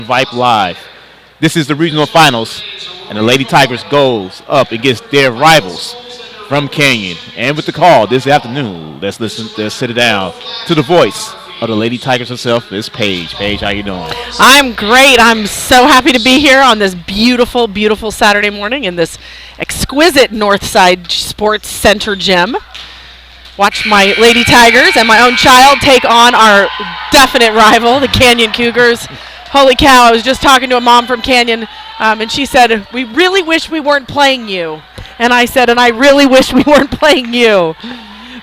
Vype Live. This is the regional finals, and the Lady Tigers goes up against their rivals from Canyon. And with the call this afternoon, let's sit it down to the voice of the Lady Tigers herself, Miss Paige. Paige, how you doing? I'm great. I'm so happy to be here on this beautiful, beautiful Saturday morning in this exquisite Northside Sports Center gym. Watch my Lady Tigers and my own child take on our definite rival, the Canyon Cougars. Holy cow, I was just talking to a mom from Canyon, and she said, we really wish we weren't playing you. And I said, and I really wish we weren't playing you.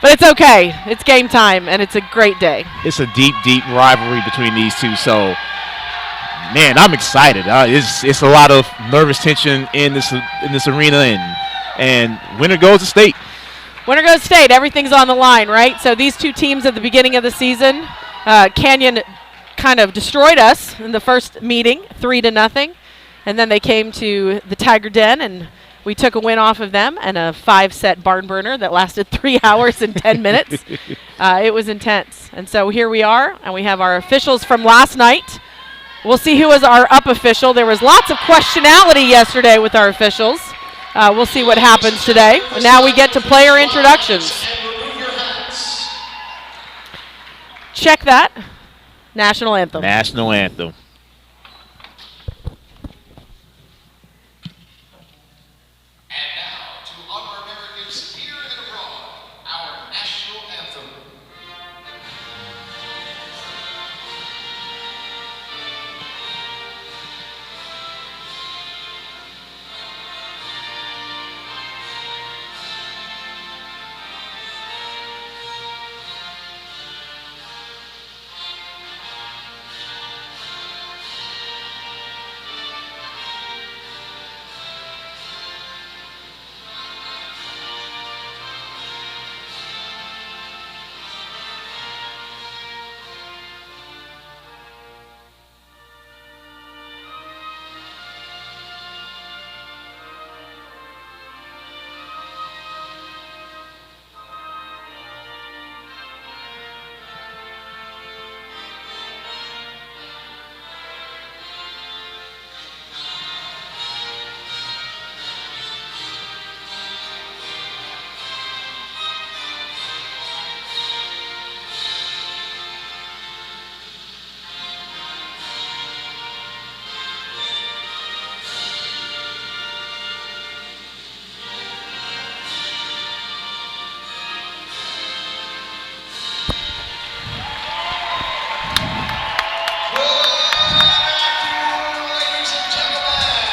But it's okay. It's game time, and it's a great day. It's a deep, deep rivalry between these two, so, man, I'm excited. It's a lot of nervous tension in this arena, and winner goes to state. Winner goes state. Everything's on the line, right? So these two teams at the beginning of the season, Canyon kind of destroyed us in the first meeting, 3-0, and then they came to the Tiger Den, and we took a win off of them and a 5-set barn burner that lasted 3 hours and 10 minutes. It was intense. And so here we are, and we have our officials from last night. We'll see who is our up official. There was lots of questionality yesterday with our officials. We'll see what happens today. And now we get to player introductions. Check that. National anthem. National anthem.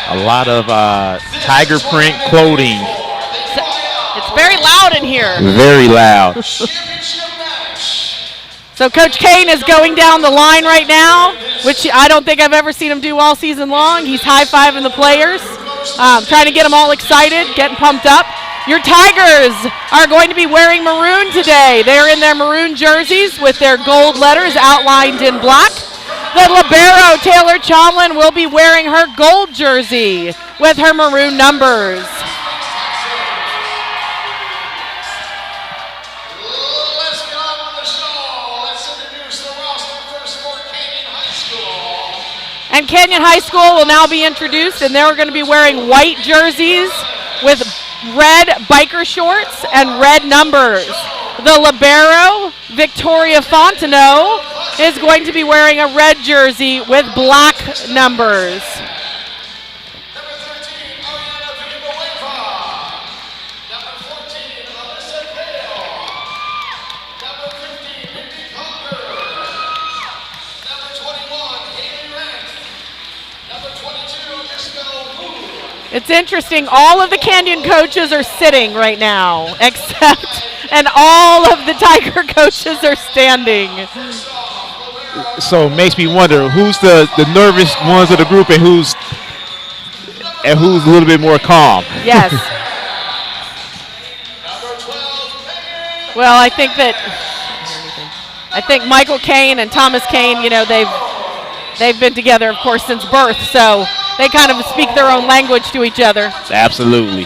A lot of tiger print clothing. It's very loud in here. Very loud. So Coach Kane is going down the line right now, which I don't think I've ever seen him do all season long. He's high-fiving the players, trying to get them all excited, getting pumped up. Your Tigers are going to be wearing maroon today. They're in their maroon jerseys with their gold letters outlined in black. The libero, Taylor Chomlin, will be wearing her gold jersey with her maroon numbers. Let's get on with the show. Let's introduce the roster first for Canyon High School. And Canyon High School will now be introduced, and they're going to be wearing white jerseys with red biker shorts and red numbers. The libero, Victoria Fontenot, is going to be wearing a red jersey with black numbers. Number 13, Ariana Villanueva. Number 14, Alyssa Gale. Number 15, Mindy Conger. Number 21, Haley Rank. Number 22, Isabel Wu. It's interesting, all of the Canyon coaches are sitting right now, except, and all of the Tiger coaches are standing. So it makes me wonder who's the nervous ones of the group and who's a little bit more calm. Yes. Well, I think Michael Kane and Thomas Kane, you know, they've been together, of course, since birth, so they kind of speak their own language to each other. Absolutely.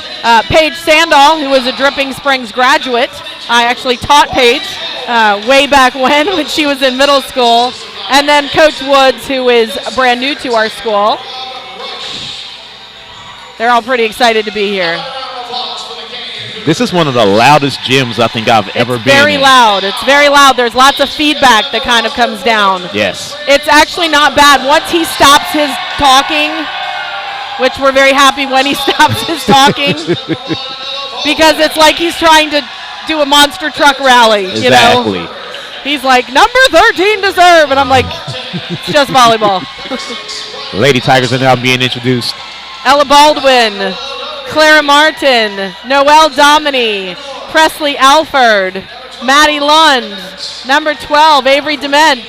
Paige Sandall, who is a Dripping Springs graduate, I actually taught Paige way back when she was in middle school. And then Coach Woods, who is brand new to our school. They're all pretty excited to be here. This is one of the loudest gyms I think I've ever been Very in. loud. It's very loud. There's lots of feedback that kind of comes down. Yes. It's actually not bad. Once he stops his talking, which we're very happy when he stops his talking, because it's like he's trying to do a monster truck rally. Exactly. You know? He's like, number 13 to serve. And I'm like, it's just volleyball. Lady Tigers are now being introduced. Ella Baldwin, Clara Martin, Noelle Domini, Presley Alford, Maddie Lund, number 12, Avery Dement,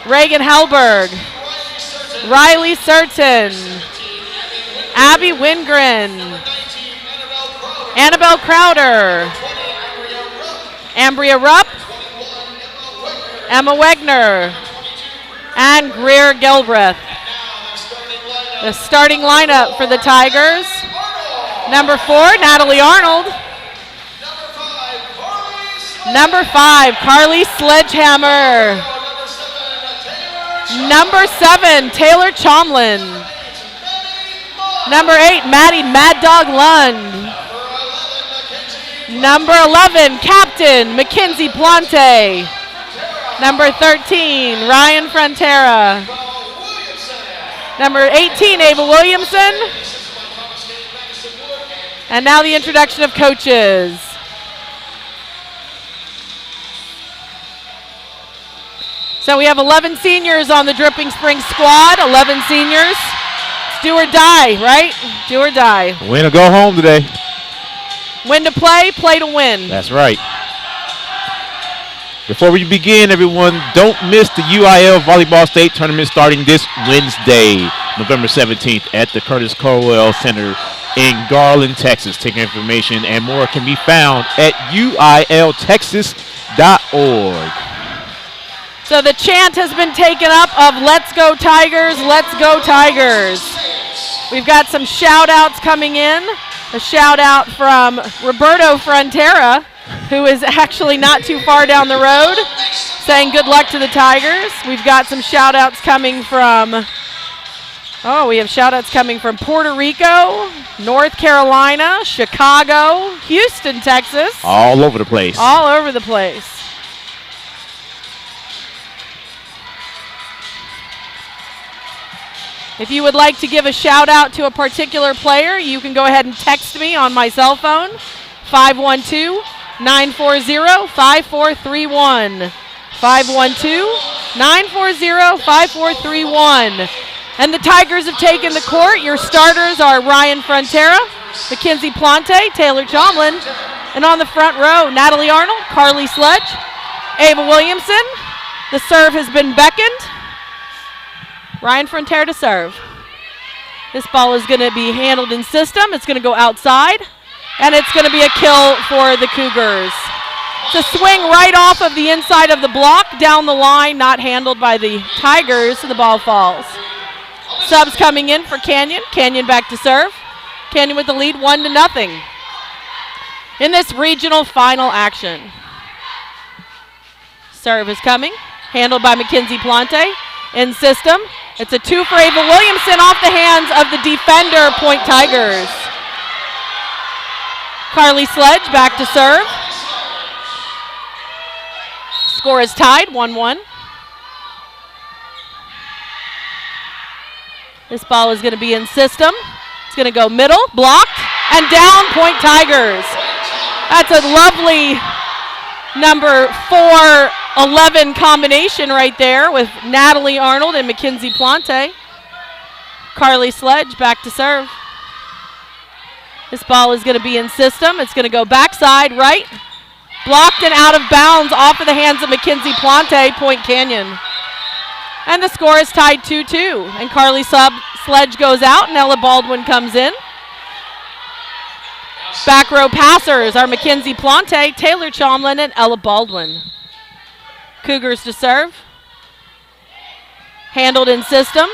Reagan Hellberg, Riley Certain, Abby Wingren, Annabelle Crowder, Ambria Rupp, Emma Wegner, and Greer Gilbreth. The starting lineup for the Tigers. Number 4, Natalie Arnold. Number 5, Carly Sledgehammer. Number 7, Taylor Chomlin. Number 8, Maddie Mad Dog Lund. Number 11, Captain Mackenzie Plante. Number 13, Ryan Frontera. Number 18, Ava Williamson. And now the introduction of coaches. So we have 11 seniors on the Dripping Springs squad, 11 seniors. It's do or die, right? Do or die. Win or go home today. Win to play, play to win. That's right. Before we begin, everyone, don't miss the UIL Volleyball State Tournament starting this Wednesday, November 17th at the Curtis Colwell Center in Garland, Texas. Ticket information and more can be found at uiltexas.org. So the chant has been taken up of Let's Go Tigers, Let's Go Tigers. We've got some shout-outs coming in. A shout-out from Roberto Frontera, who is actually not too far down the road, saying good luck to the Tigers. We've got some shout-outs coming from, we have shout-outs coming from Puerto Rico, North Carolina, Chicago, Houston, Texas. All over the place. All over the place. If you would like to give a shout-out to a particular player, you can go ahead and text me on my cell phone, 512-940-5431. 512-940-5431. And the Tigers have taken the court. Your starters are Ryan Frontera, Mackenzie Plante, Taylor Chomlin, and on the front row, Natalie Arnold, Carly Sledge, Ava Williamson. The serve has been beckoned. Ryan Frontera to serve. This ball is going to be handled in system. It's going to go outside, and it's going to be a kill for the Cougars. It's a swing right off of the inside of the block, down the line, not handled by the Tigers, so the ball falls. Subs coming in for Canyon. Canyon back to serve. Canyon with the lead, 1-0. In this regional final action. Serve is coming, handled by Mackenzie Plante. In system, it's a 2 for Ava Williamson off the hands of the defender, Point Tigers. Carly Sledge back to serve. Score is tied, 1-1. This ball is going to be in system. It's going to go middle, blocked, and down, Point Tigers. That's a lovely number 4-11 combination right there with Natalie Arnold and Mackenzie Plante. Carly Sledge back to serve. This ball is going to be in system. It's going to go backside right. Blocked and out of bounds off of the hands of Mackenzie Plante, Point Canyon. And the score is tied 2-2. And Carly Sledge goes out and Ella Baldwin comes in. Back row passers are Mackenzie Plante, Taylor Chomlin, and Ella Baldwin. Cougars to serve. Handled in system.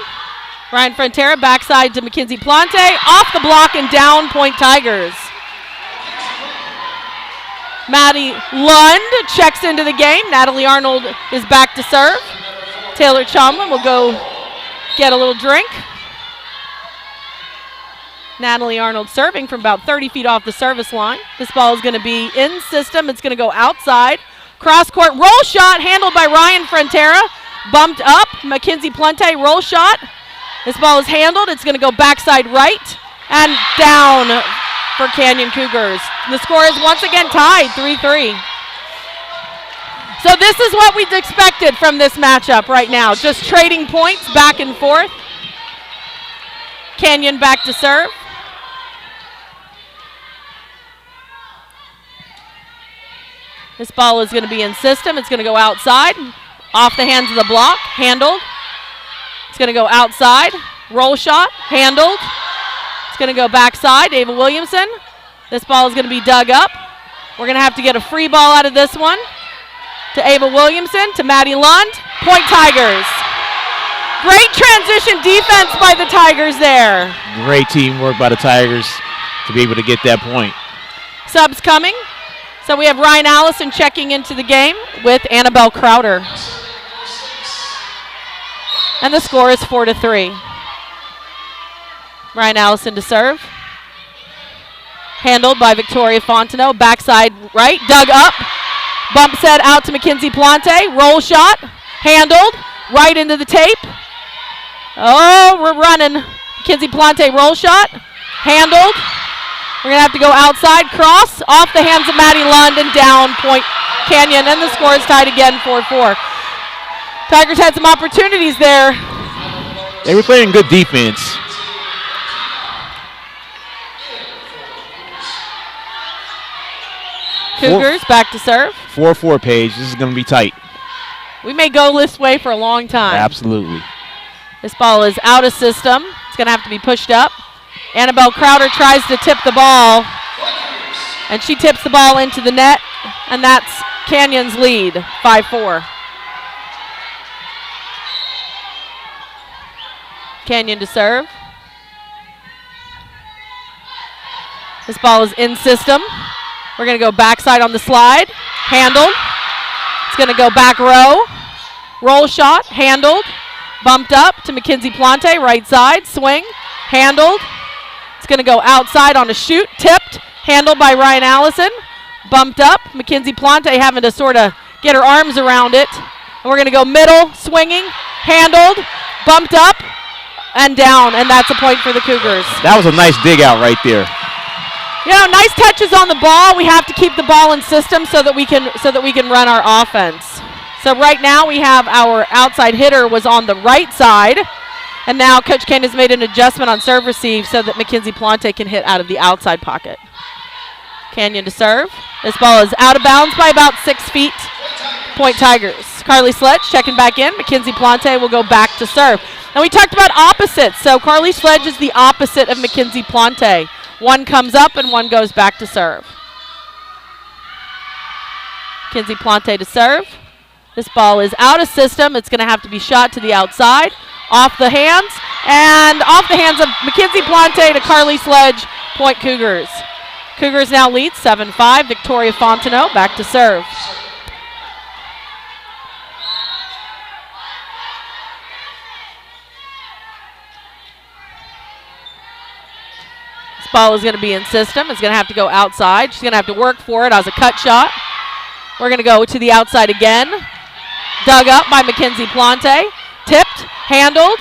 Ryan Frontera backside to Mackenzie Plante. Off the block and down, Point Tigers. Maddie Lund checks into the game. Natalie Arnold is back to serve. Taylor Chomlin will go get a little drink. Natalie Arnold serving from about 30 feet off the service line. This ball is going to be in system. It's going to go outside. Cross court roll shot handled by Ryan Frontera. Bumped up. Mackenzie Plante roll shot. This ball is handled. It's going to go backside right and down for Canyon Cougars. The score is once again tied 3-3. So this is what we'd expected from this matchup right now. Just trading points back and forth. Canyon back to serve. This ball is going to be in system. It's going to go outside, off the hands of the block, handled. It's going to go outside, roll shot, handled. It's going to go backside, Ava Williamson. This ball is going to be dug up. We're going to have to get a free ball out of this one. To Ava Williamson, to Maddie Lund. Point Tigers. Great transition defense by the Tigers there. Great teamwork by the Tigers to be able to get that point. Subs coming. So we have Ryan Allison checking into the game with Annabelle Crowder. And the score is 4-3. Ryan Allison to serve. Handled by Victoria Fontenot. Backside right, dug up. Bump set out to Mackenzie Plante. Roll shot, handled, right into the tape. Oh, we're running. Mackenzie Plante roll shot, handled. We're going to have to go outside, cross, off the hands of Maddie Lund and down Point Canyon. And the score is tied again, 4-4. Tigers had some opportunities there. They were playing good defense. Cougars back to serve. 4-4 Paige. This is going to be tight. We may go this way for a long time. Absolutely. This ball is out of system. It's going to have to be pushed up. Annabelle Crowder tries to tip the ball, and she tips the ball into the net, and that's Canyon's lead, 5-4. Canyon to serve. This ball is in system. We're going to go backside on the slide. Handled. It's going to go back row. Roll shot. Handled. Bumped up to Mackenzie Plante. Right side. Swing. Handled. It's going to go outside on a shoot. Tipped. Handled by Ryan Allison. Bumped up. Mackenzie Plante having to sort of get her arms around it. And we're going to go middle. Swinging. Handled. Bumped up. And down. And that's a point for the Cougars. That was a nice dig out right there. You know, nice touches on the ball. We have to keep the ball in system so that we can run our offense. So right now we have our outside hitter was on the right side, and now Coach Kane has made an adjustment on serve receive so that Mackenzie Plante can hit out of the outside pocket. Canyon to serve. This ball is out of bounds by about 6 feet. Point Tigers. Carly Sledge checking back in. Mackenzie Plante will go back to serve. And we talked about opposites. So Carly Sledge is the opposite of Mackenzie Plante. One comes up and one goes back to serve. Mackenzie Plante to serve. This ball is out of system. It's going to have to be shot to the outside. Off the hands. And off the hands of Mackenzie Plante to Carly Sledge. Point Cougars. Cougars now lead 7-5. Victoria Fontenot back to serve. Ball is going to be in system. It's going to have to go outside. She's going to have to work for it as a cut shot. We're going to go to the outside again. Dug up by Mackenzie Plante. Tipped. Handled.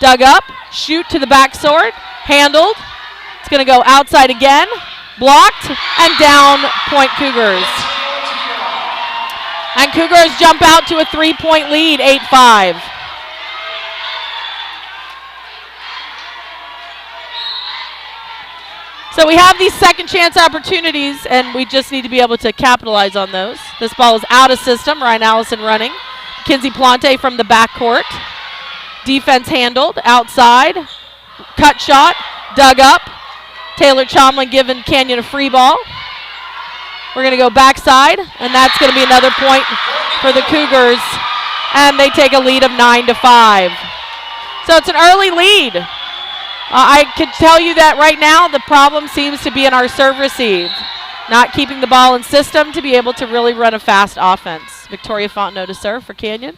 Dug up. Shoot to the back sword. Handled. It's going to go outside again. Blocked. And down Point Cougars. And Cougars jump out to a 3-point lead, 8-5. So we have these second chance opportunities, and we just need to be able to capitalize on those. This ball is out of system. Ryan Allison running. Kinsey Plante from the backcourt. Defense handled. Outside. Cut shot. Dug up. Taylor Chomlin giving Canyon a free ball. We're going to go backside, and that's going to be another point for the Cougars. And they take a lead of 9-5. So it's an early lead. I could tell you that right now the problem seems to be in our serve receive. Not keeping the ball in system to be able to really run a fast offense. Victoria Fontenot to serve for Canyon.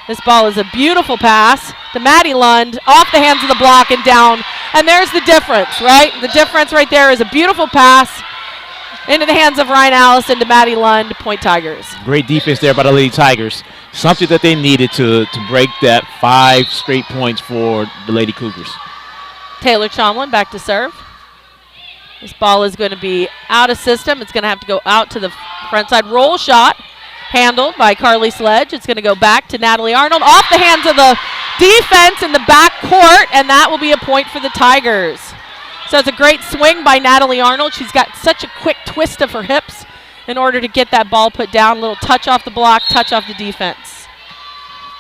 This ball is a beautiful pass to Maddie Lund, off the hands of the block and down. And there's the difference, right? The difference right there is a beautiful pass into the hands of Ryan Allison to Maddie Lund, point Tigers. Great defense there by the Lady Tigers. Something that they needed to break that 5 straight points for the Lady Cougars. Taylor Chomlin back to serve. This ball is going to be out of system. It's going to have to go out to the front side. Roll shot handled by Carly Sledge. It's going to go back to Natalie Arnold off the hands of the defense in the back court, and that will be a point for the Tigers. So it's a great swing by Natalie Arnold. She's got such a quick twist of her hips in order to get that ball put down. A little touch off the block, touch off the defense.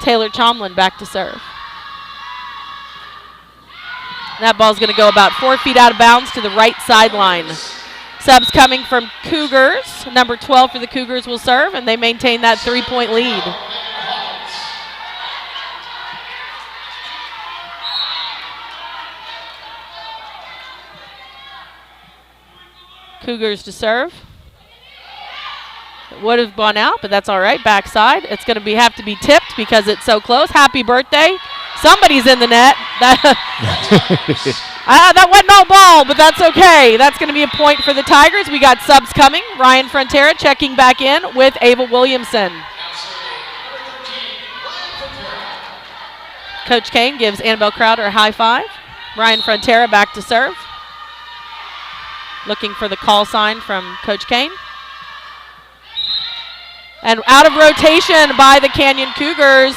Taylor Chomlin back to serve. That ball's going to go about 4 feet out of bounds to the right sideline. Subs coming from Cougars. Number 12 for the Cougars will serve, and they maintain that 3-point lead. Cougars to serve. It would have gone out, but that's all right. Backside. It's going to have to be tipped because it's so close. Happy birthday. Somebody's in the net. That wasn't no ball, but that's okay. That's going to be a point for the Tigers. We got subs coming. Ryan Frontera checking back in with Ava Williamson. Coach Kane gives Annabelle Crowder a high five. Ryan Frontera back to serve. Looking for the call sign from Coach Kane. And out of rotation by the Canyon Cougars.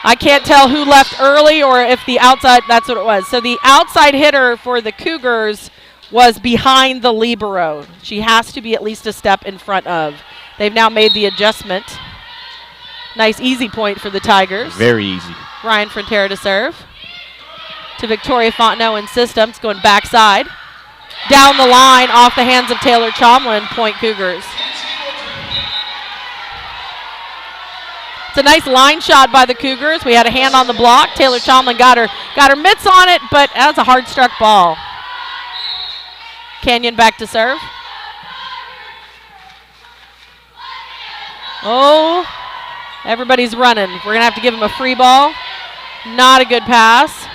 I can't tell who left early or if the outside, that's what it was. So the outside hitter for the Cougars was behind the libero. She has to be at least a step in front of. They've now made the adjustment. Nice easy point for the Tigers. Very easy. Ryan Frontera to serve. To Victoria Fontenot in systems, going backside. Down the line, off the hands of Taylor Chomlin, point Cougars. It's a nice line shot by the Cougars. We had a hand on the block. Taylor Chomlin got her mitts on it, but that's a hard struck ball. Canyon back to serve. Oh, everybody's running. We're going to have to give him a free ball. Not a good pass.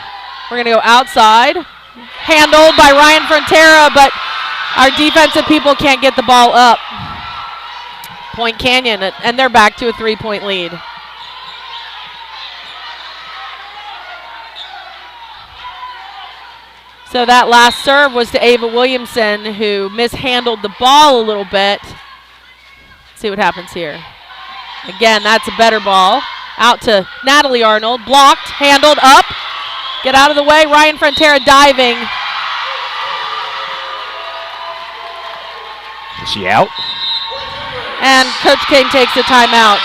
We're going to go outside. Handled by Ryan Frontera, but our defensive people can't get the ball up. Point Canyon, and they're back to a 3-point lead. So that last serve was to Ava Williamson, who mishandled the ball a little bit. Let's see what happens here. Again, that's a better ball. Out to Natalie Arnold. Blocked, handled, up. Get out of the way. Ryan Frontera diving. Is she out? And Coach Kane takes a timeout.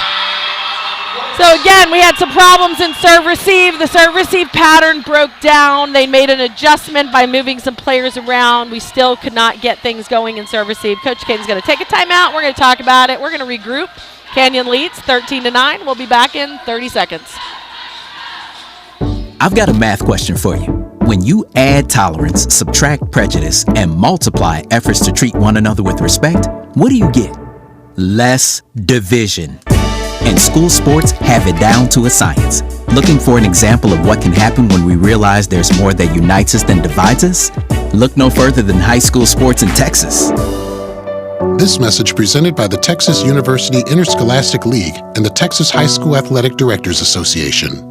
So again, we had some problems in serve-receive. The serve-receive pattern broke down. They made an adjustment by moving some players around. We still could not get things going in serve-receive. Coach Kane's going to take a timeout. We're going to talk about it. We're going to regroup. Canyon leads 13-9. We'll be back in 30 seconds. I've got a math question for you. When you add tolerance, subtract prejudice, and multiply efforts to treat one another with respect, what do you get? Less division. And school sports have it down to a science. Looking for an example of what can happen when we realize there's more that unites us than divides us? Look no further than high school sports in Texas. This message presented by the Texas University Interscholastic League and the Texas High School Athletic Directors Association.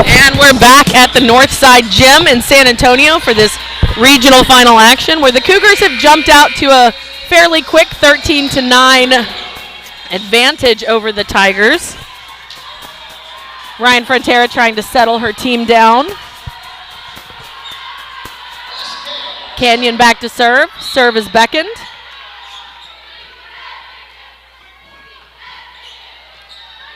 And we're back at the Northside Gym in San Antonio for this regional final action where the Cougars have jumped out to a fairly quick 13-9 advantage over the Tigers. Ryan Frontera trying to settle her team down. Canyon back to serve. Serve is beckoned.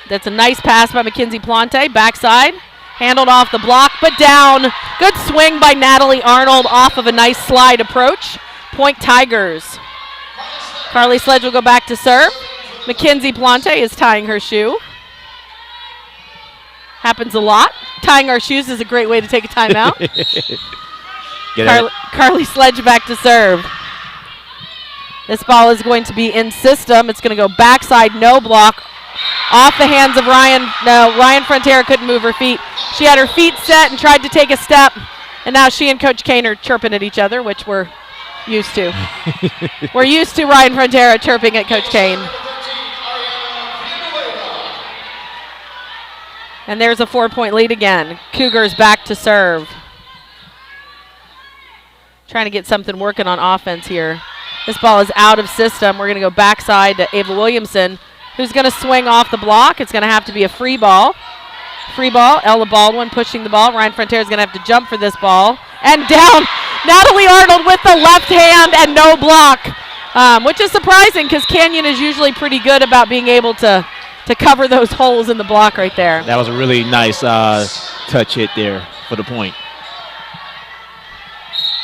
That's a nice pass by Mackenzie Plante. Backside. Handled off the block, but down. Good swing by Natalie Arnold off of a nice slide approach. Point Tigers. Carly Sledge will go back to serve. Mackenzie Plante is tying her shoe. Happens a lot. Tying our shoes is a great way to take a timeout. Carly Sledge back to serve. This ball is going to be in system. It's going to go backside, no block. Off the hands of Ryan. No, Ryan Frontera couldn't move her feet. She had her feet set and tried to take a step, and now she and Coach Kane are chirping at each other, which we're used to. We're used to Ryan Frontera chirping at Coach Kane. And there's a 4-point lead again. Cougars back to serve. Trying to get something working on offense here. This ball is out of system. We're going to go backside to Ava Williamson, who's going to swing off the block. It's going to have to be a free ball. Free ball. Ella Baldwin pushing the ball. Ryan Frontera is going to have to jump for this ball. And down. Natalie Arnold with the left hand and no block, which is surprising because Canyon is usually pretty good about being able to cover those holes in the block right there. That was a really nice touch hit there for the point.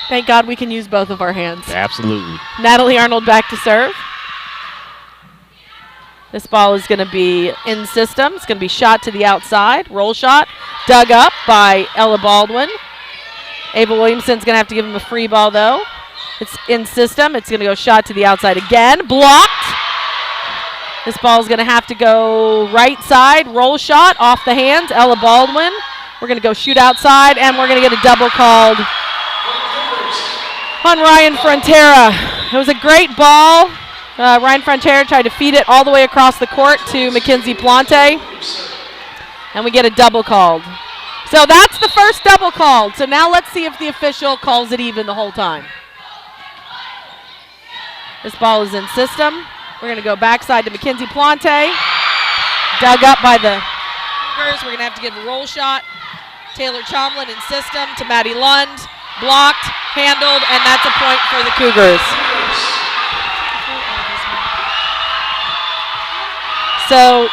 Thank God we can use both of our hands. Absolutely. Natalie Arnold back to serve. This ball is going to be in system. It's going to be shot to the outside. Roll shot. Dug up by Ella Baldwin. Ava Williamson's going to have to give him a free ball, though. It's in system. It's going to go shot to the outside again. Blocked. This ball is going to have to go right side. Roll shot off the hands. Ella Baldwin. We're going to go shoot outside, and we're going to get a double called on Ryan Frontera. It was a great ball. Ryan Frontera tried to feed it all the way across the court to Mackenzie Plante, and we get a double called. So that's the first double called. So now let's see if the official calls it even the whole time. This ball is in system. We're going to go backside to Mackenzie Plante. Dug up by the Cougars. We're going to have to give a roll shot. Taylor Chomlin in system to Maddie Lund. Blocked, handled, and that's a point for the Cougars. So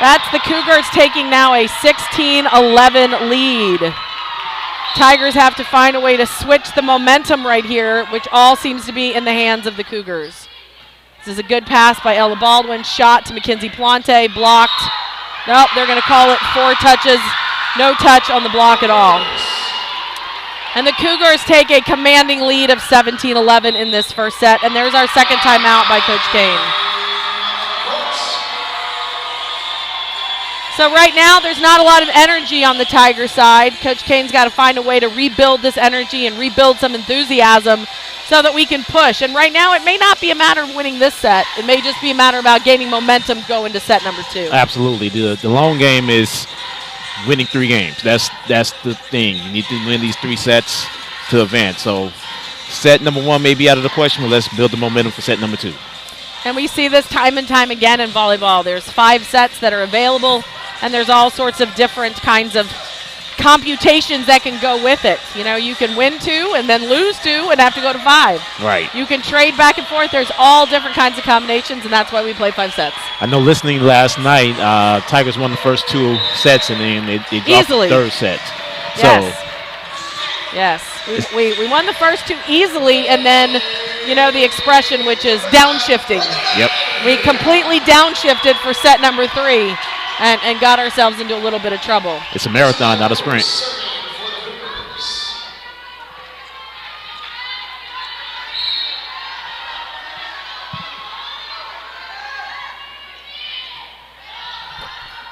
that's the Cougars taking now a 16-11 lead. Tigers have to find a way to switch the momentum right here, which all seems to be in the hands of the Cougars. This is a good pass by Ella Baldwin. Shot to Mackenzie Plante. Blocked. Nope, they're going to call it 4 touches. No touch on the block at all. And the Cougars take a commanding lead of 17-11 in this first set. And there's our second timeout by Coach Kane. So right now, there's not a lot of energy on the Tiger side. Coach Kane's got to find a way to rebuild this energy and rebuild some enthusiasm so that we can push. And right now, it may not be a matter of winning this set. It may just be a matter about gaining momentum going to set number 2. Absolutely. The long game is winning 3 games. That's the thing. You need to win these 3 sets to advance. So set number 1 may be out of the question, but let's build the momentum for set number 2. And we see this time and time again in volleyball. There's 5 sets that are available, and there's all sorts of different kinds of computations that can go with it. You know, you can win 2 and then lose 2 and have to go to 5. Right. You can trade back and forth. There's all different kinds of combinations, and that's why we play 5 sets. I know listening last night, Tigers won the first 2 sets, and then they dropped Easily. the third set. Yes. We won the first 2 easily, and then, you know, the expression, which is downshifting. Yep. We completely downshifted for set number 3 and got ourselves into a little bit of trouble. It's a marathon, not a sprint.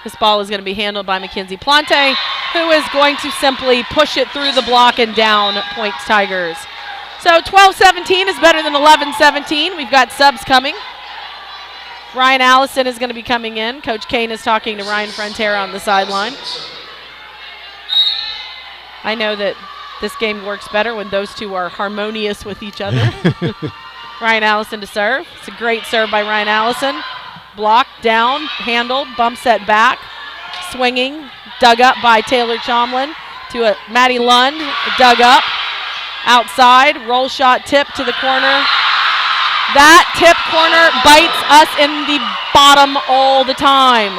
This ball is going to be handled by Mackenzie Plante, who is going to simply push it through the block and down, points Tigers. So 12-17 is better than 11-17. We've got subs coming. Ryan Allison is going to be coming in. Coach Kane is talking to Ryan Frontera on the sideline. I know that this game works better when those two are harmonious with each other. Ryan Allison to serve. It's a great serve by Ryan Allison. Blocked, down, handled, bump set back, swinging, dug up by Taylor Chomlin to Maddie Lund, dug up, outside, roll shot tip to the corner. That tip corner bites us in the bottom all the time.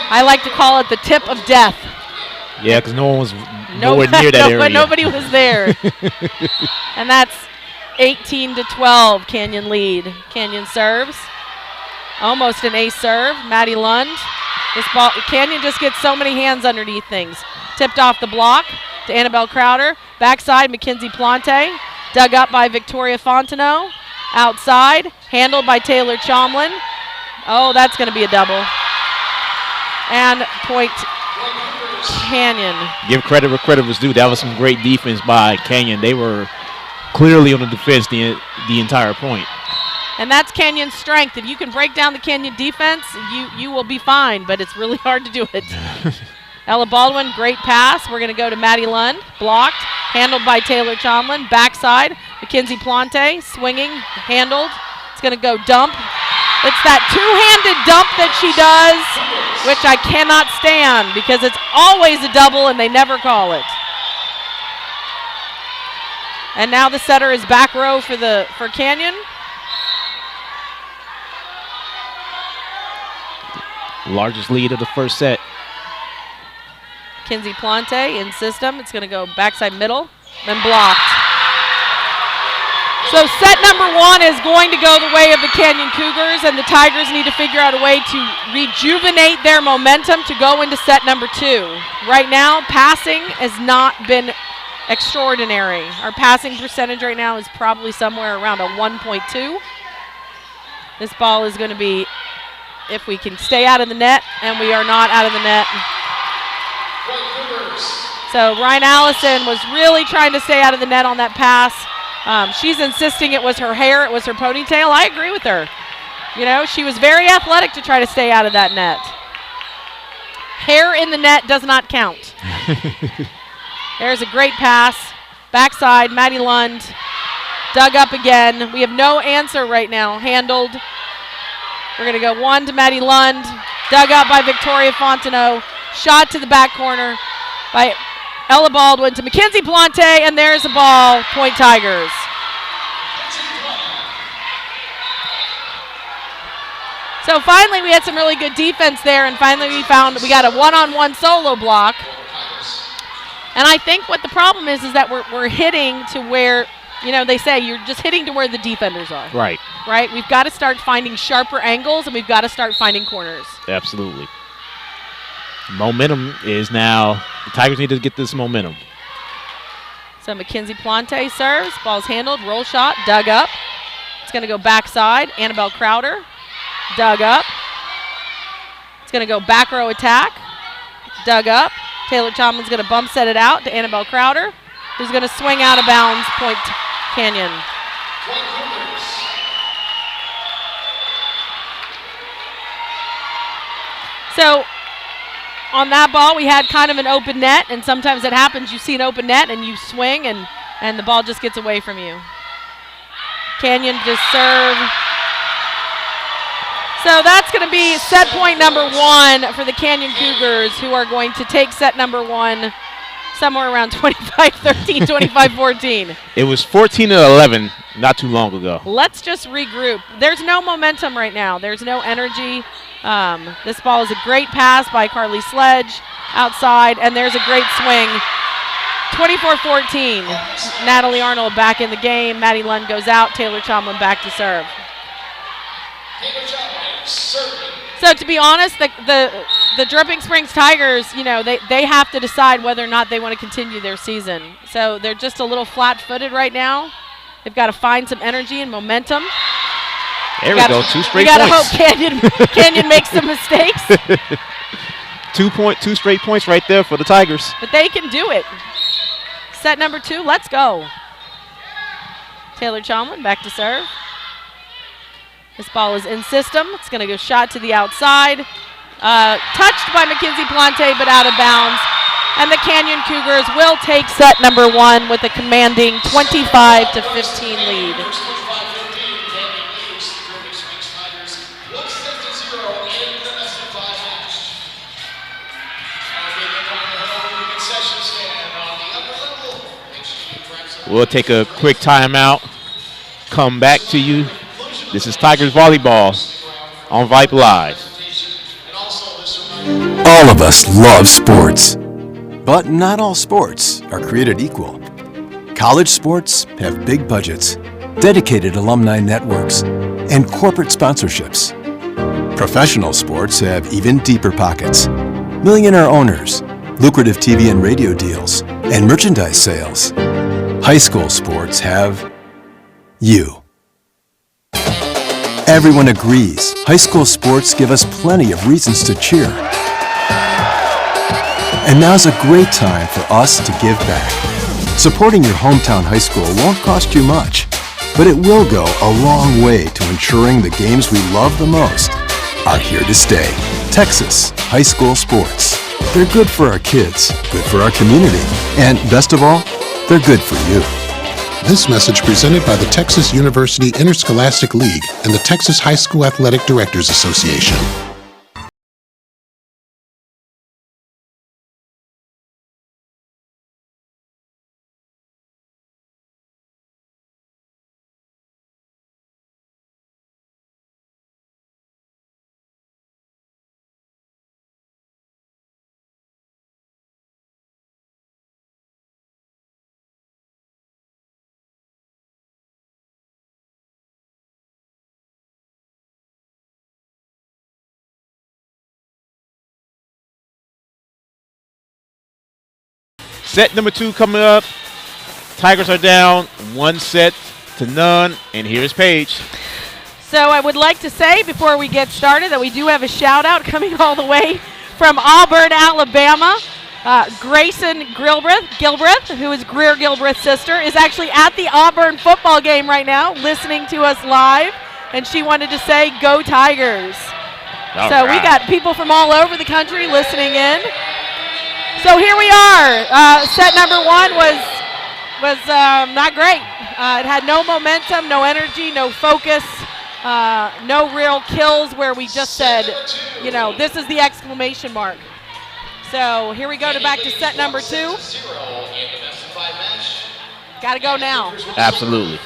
I like to call it the tip of death. Yeah, because no one was nowhere near that area. Nobody was there. And that's 18-12 Canyon lead. Canyon serves. Almost an ace serve. Maddie Lund. This ball, Canyon just gets so many hands underneath things. Tipped off the block. to Annabelle Crowder. Backside, Mackenzie Plante. Dug up by Victoria Fontenot. Outside, handled by Taylor Chomlin. Oh, that's going to be a double. And point Canyon. Give credit where credit was due. That was some great defense by Canyon. They were clearly on the defense the entire point. And that's Canyon's strength. If you can break down the Canyon defense, you will be fine, but it's really hard to do it. Ella Baldwin, great pass. We're going to go to Maddie Lund. Blocked. Handled by Taylor Chomlin. Backside, Mackenzie Plante. Swinging. Handled. It's going to go dump. It's that two-handed dump that she does, which I cannot stand because it's always a double and they never call it. And now the setter is back row for Canyon. Largest lead of the first set. Kinsey Plante in system. It's going to go backside middle, then blocked. So set number 1 is going to go the way of the Canyon Cougars, and the Tigers need to figure out a way to rejuvenate their momentum to go into set number 2. Right now, passing has not been extraordinary. Our passing percentage right now is probably somewhere around a 1.2. This ball is going to be, if we can stay out of the net, and we are not out of the net. So Ryan Allison was really trying to stay out of the net on that pass. She's insisting it was her hair, it was her ponytail. I agree with her. You know, she was very athletic to try to stay out of that net. Hair in the net does not count. There's a great pass. Backside, Maddie Lund. Dug up again. We have no answer right now. Handled. We're going to go 1 to Maddie Lund. Dug up by Victoria Fontenot. Shot to the back corner by Ella Baldwin to Mackenzie Plante, and there's the ball. Point Tigers. So finally we had some really good defense there, and finally we got a one-on-one solo block. And I think what the problem is that we're hitting to where, you know, they say you're just hitting to where the defenders are. Right. Right? We've got to start finding sharper angles, and we've got to start finding corners. Absolutely. Momentum is now, the Tigers need to get this momentum. So Mackenzie Plante serves, ball's handled, roll shot, dug up. It's going to go backside, Annabelle Crowder, dug up. It's going to go back row attack, dug up. Taylor Chomlin's going to bump set it out to Annabelle Crowder, who's going to swing out of bounds, point Canyon. So on that ball, we had kind of an open net, and sometimes it happens. You see an open net, and you swing, and the ball just gets away from you. Canyon just serve. So that's going to be set point number 1 for the Canyon Cougars, who are going to take set number 1 somewhere around 25-13, 25-14. It was 14-11 not too long ago. Let's just regroup. There's no momentum right now. There's no energy. This ball is a great pass by Carly Sledge outside, and there's a great swing. 24-14. Natalie Arnold back in the game. Maddie Lund goes out. Taylor Chomlin back to serve. So to be honest, the Dripping Springs Tigers, you know, they have to decide whether or not they want to continue their season. So they're just a little flat-footed right now. They've got to find some energy and momentum. There we go, 2 straight points. You got to hope Canyon makes some mistakes. 2 straight points right there for the Tigers. But they can do it. Set number 2, let's go. Taylor Chomlin back to serve. This ball is in system. It's going to go shot to the outside. Touched by Mackenzie Plante, but out of bounds. And the Canyon Cougars will take set number 1 with a commanding 25-15 lead. We'll take a quick timeout. Come back to you. This is Tigers Volleyball on Vype Live. All of us love sports, but not all sports are created equal. College sports have big budgets, dedicated alumni networks, and corporate sponsorships. Professional sports have even deeper pockets, millionaire owners, lucrative TV and radio deals, and merchandise sales. High school sports have you. Everyone agrees high school sports give us plenty of reasons to cheer. And now's a great time for us to give back. Supporting your hometown high school won't cost you much, but it will go a long way to ensuring the games we love the most are here to stay. Texas high school sports. They're good for our kids, good for our community, and best of all, they're good for you. This message presented by the Texas University Interscholastic League and the Texas High School Athletic Directors Association. Set number 2 coming up. Tigers are down 1-0, and here's Paige. So I would like to say before we get started that we do have a shout out coming all the way from Auburn, Alabama. Grayson Gilbreth, who is Greer Gilbreth's sister, is actually at the Auburn football game right now listening to us live, and she wanted to say, "Go Tigers." So we got people from all over the country listening in. So here we are. Set number 1 was not great. It had no momentum, no energy, no focus, no real kills where we just said, you know, this is the exclamation mark. So here we go back to set number 2. Got to go now. Absolutely.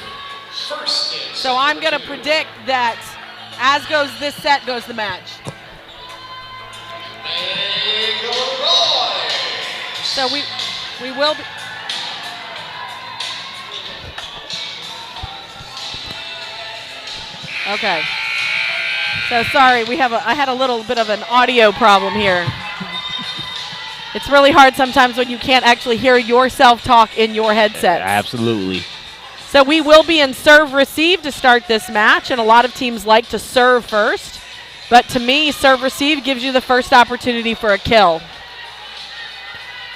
So I'm going to predict that as goes this set goes the match. So we will be. Okay. So sorry, I had a little bit of an audio problem here. It's really hard sometimes when you can't actually hear yourself talk in your headset. Absolutely. So we will be in serve receive to start this match, and a lot of teams like to serve first. But to me, serve receive gives you the first opportunity for a kill.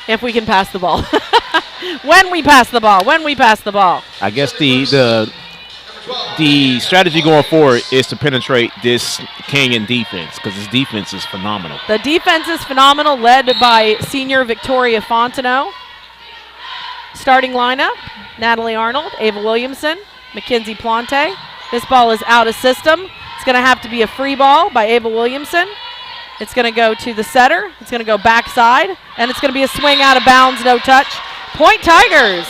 If we can pass the ball. When we pass the ball. I guess the strategy going forward is to penetrate this Canyon defense because this defense is phenomenal. The defense is phenomenal, led by senior Victoria Fontenot. Starting lineup, Natalie Arnold, Ava Williamson, Mackenzie Plante. This ball is out of system. It's going to have to be a free ball by Ava Williamson. It's going to go to the setter. It's going to go backside, and it's going to be a swing out of bounds, no touch. Point Tigers.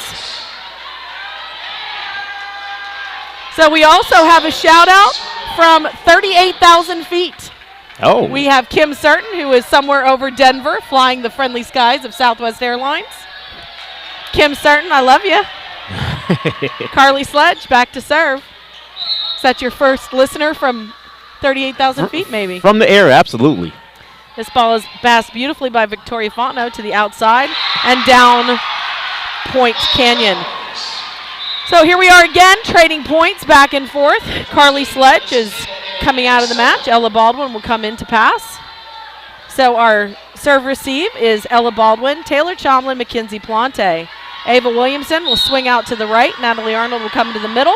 So we also have a shout out from 38,000 feet. Oh. We have Kim Certain, who is somewhere over Denver, flying the friendly skies of Southwest Airlines. Kim Certain, I love you. Carly Sledge, back to serve. Is that your first listener from 38,000 feet, maybe? From the air, absolutely. This ball is passed beautifully by Victoria Fontenot to the outside and down Point Canyon. So here we are again, trading points back and forth. Carly Sledge is coming out of the match. Ella Baldwin will come in to pass. So our serve receive is Ella Baldwin, Taylor Chomlin, Mackenzie Plante. Ava Williamson will swing out to the right. Natalie Arnold will come into the middle.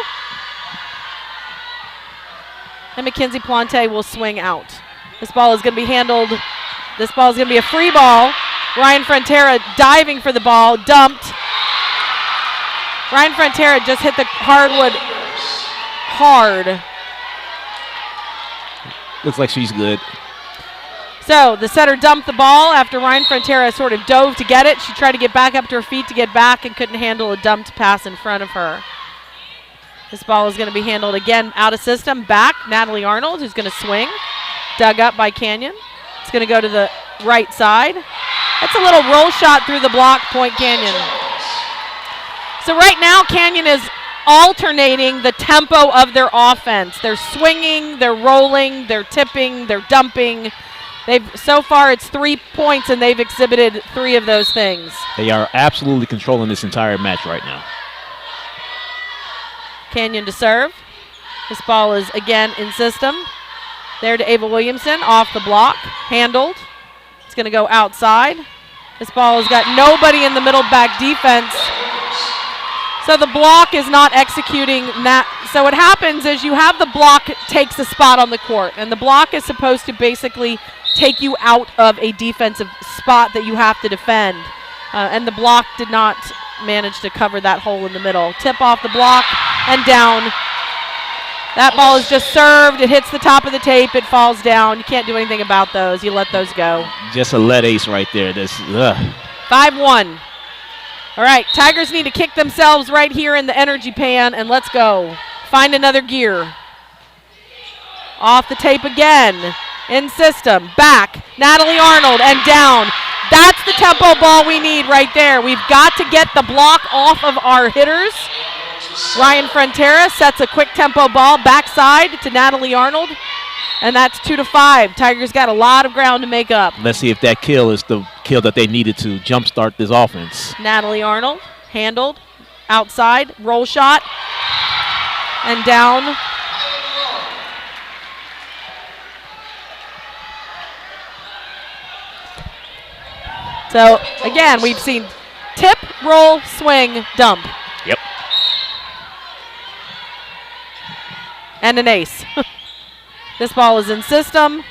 And Mackenzie Plante will swing out. This ball is going to be handled. This ball is going to be a free ball. Ryan Frontera diving for the ball, dumped. Ryan Frontera just hit the hardwood hard. Looks like she's good. So the setter dumped the ball after Ryan Frontera sort of dove to get it. She tried to get back up to her feet to get back and couldn't handle a dumped pass in front of her. This ball is going to be handled again out of system. Back, Natalie Arnold, who's going to swing. Dug up by Canyon. It's going to go to the right side. That's a little roll shot through the block, Point Canyon. So right now, Canyon is alternating the tempo of their offense. They're swinging, they're rolling, they're tipping, they're dumping. So far it's 3 points, and they've exhibited 3 of those things. They are absolutely controlling this entire match right now. Canyon to serve. This ball is again in system. There to Ava Williamson, off the block, handled. It's going to go outside. This ball has got nobody in the middle back defense. So the block is not executing that. So what happens is you have the block takes a spot on the court, and the block is supposed to basically take you out of a defensive spot that you have to defend. And the block did not manage to cover that hole in the middle. Tip off the block and down. That ball is just served. It hits the top of the tape. It falls down. You can't do anything about those. You let those go. Just a lead ace right there. 5-1. All right, Tigers need to kick themselves right here in the energy pan, and let's go. Find another gear. Off the tape again. In system. Back. Natalie Arnold and down. That's the tempo ball we need right there. We've got to get the block off of our hitters. Ryan Frontera sets a quick tempo ball backside to Natalie Arnold, and that's 2-5. Tigers got a lot of ground to make up. Let's see if that kill is the kill that they needed to jumpstart this offense. Natalie Arnold handled outside, roll shot, and down. So again, we've seen tip, roll, swing, dump. Yep. And an ace. This ball is in system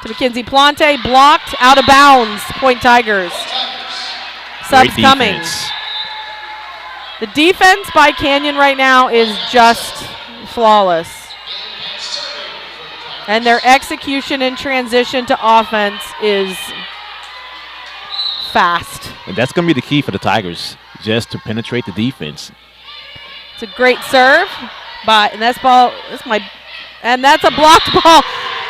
to Mackenzie Plante, blocked, out of bounds. Point Tigers. Subs coming. The defense by Canyon right now is just flawless. And their execution in transition to offense is fast. And that's going to be the key for the Tigers, just to penetrate the defense. It's a great serve. And that's a blocked ball.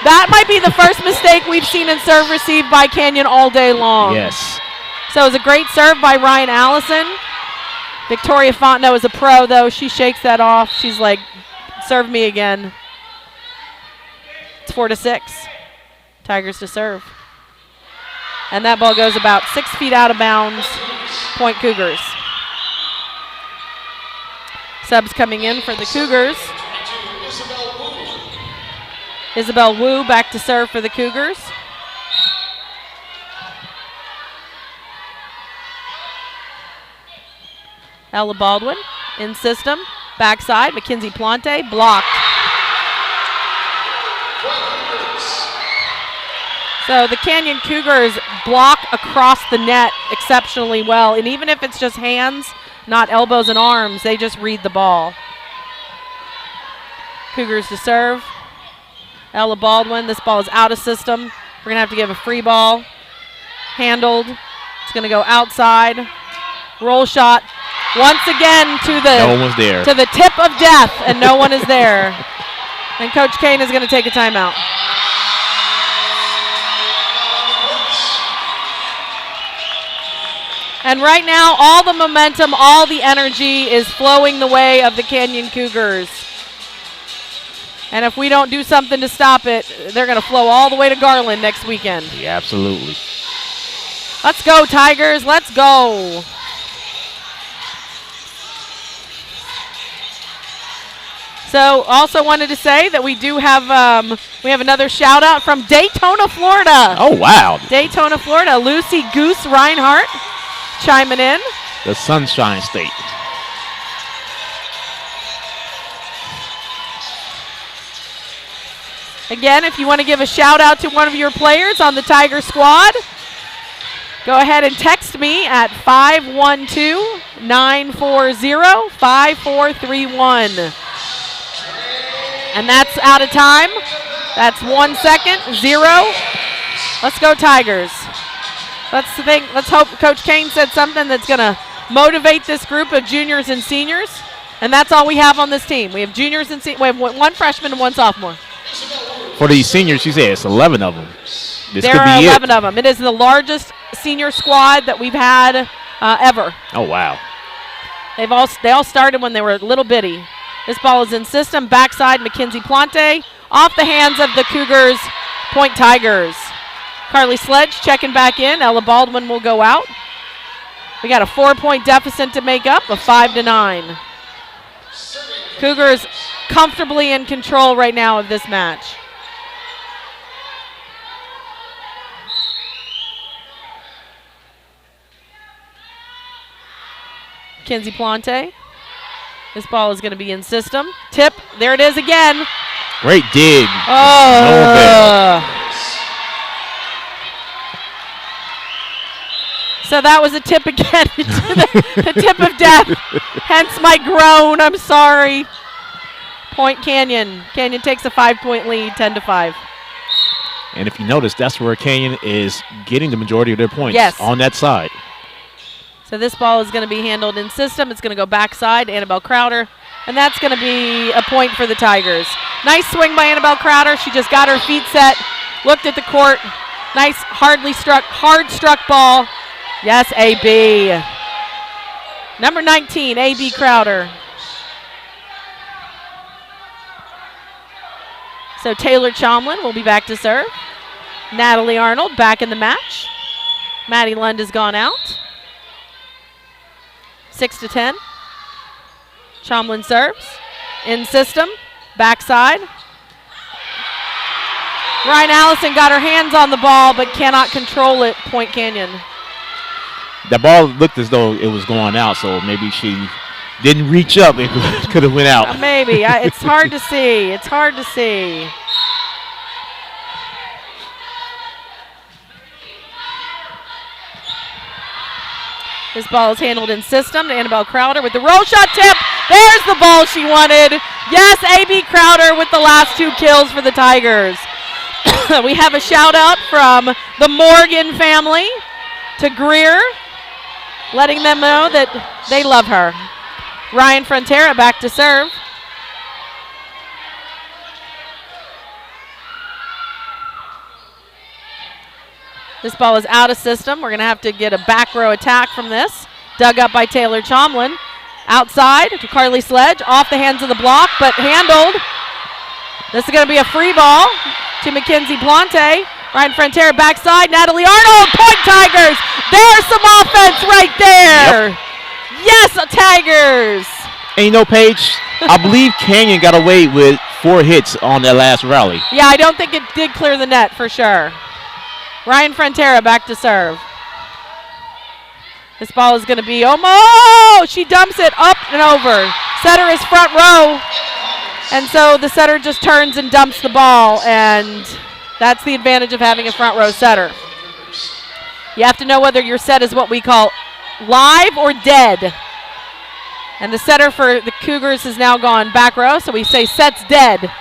That might be the first mistake we've seen in serve receive by Canyon all day long. Yes. So it was a great serve by Ryan Allison. Victoria Fontenot is a pro, though. She shakes that off. She's like, serve me again. It's 4-6. Tigers to serve. And that ball goes about 6 feet out of bounds. Point Cougars. Subs coming in for the Cougars. Isabel Wu back to serve for the Cougars. Ella Baldwin in system. Backside, Mackenzie Plante, blocked. So the Canyon Cougars block across the net exceptionally well. And even if it's just hands, not elbows and arms, they just read the ball. Cougars to serve. Ella Baldwin, this ball is out of system. We're going to have to give a free ball. Handled. It's going to go outside. Roll shot. Once again to the tip of death, and no one is there. And Coach Kane is going to take a timeout. And right now, all the momentum, all the energy is flowing the way of the Canyon Cougars. And if we don't do something to stop it, they're going to flow all the way to Garland next weekend. Yeah, absolutely. Let's go, Tigers. Let's go. So also wanted to say that we do have another shout out from Daytona, Florida. Oh, wow. Daytona, Florida. Lucy Goose Reinhardt chiming in. The Sunshine State. Again, if you want to give a shout out to one of your players on the Tiger squad, go ahead and text me at 512-940-5431. And that's out of time. That's 1 second, 0. Let's go Tigers. Let's hope Coach Kane said something that's going to motivate this group of juniors and seniors. And that's all we have on this team. We have juniors and we have one freshman and one sophomore. For these seniors, you say it's 11 of them. There are 11 of them. It is the largest senior squad that we've had ever. Oh, wow. They all started when they were little bitty. This ball is in system. Backside, Mackenzie Plante. Off the hands of the Cougars. Point Tigers. Carly Sledge checking back in. Ella Baldwin will go out. We got a 4-point deficit to make up, a 5-9. Cougars comfortably in control right now of this match. Kinsey Plante. This ball is going to be in system. Tip. There it is again. Great dig. Oh. So that was a tip again. the tip of death. Hence my groan. I'm sorry. Point Canyon. Canyon takes a 5-point lead, 10-5. And if you notice, that's where Canyon is getting the majority of their points. Yes. On that side. So this ball is going to be handled in system. It's going to go backside, Annabelle Crowder. And that's going to be a point for the Tigers. Nice swing by Annabelle Crowder. She just got her feet set, looked at the court. Nice, hard struck ball. Yes, AB. Number 19, AB Crowder. So Taylor Chomlin will be back to serve. Natalie Arnold back in the match. Maddie Lund has gone out. 6-10. Chomlin serves. In system. Backside. Ryan Allison got her hands on the ball but cannot control it. Point Canyon. That ball looked as though it was going out, so maybe she didn't reach up. It could have went out. Maybe. It's hard to see. It's hard to see. This ball is handled in system to Annabelle Crowder with the roll shot tip. There's the ball she wanted. Yes, A.B. Crowder with the last 2 kills for the Tigers. We have a shout out from the Morgan family to Greer, letting them know that they love her. Ryan Frontera back to serve. This ball is out of system. We're going to have to get a back row attack from this. Dug up by Taylor Chomlin. Outside to Carly Sledge. Off the hands of the block, but handled. This is going to be a free ball to Mackenzie Plante. Ryan Frontera backside. Natalie Arnold. Point Tigers. There's some offense right there. Yep. Yes, Tigers. And you know, Paige, I believe Canyon got away with 4 hits on that last rally. Yeah, I don't think it did clear the net for sure. Ryan Frontera back to serve. This ball is going to be almost. She dumps it up and over. Setter is front row. And so the setter just turns and dumps the ball. And that's the advantage of having a front row setter. You have to know whether your set is what we call live or dead. And the setter for the Cougars has now gone back row. So we say set's dead.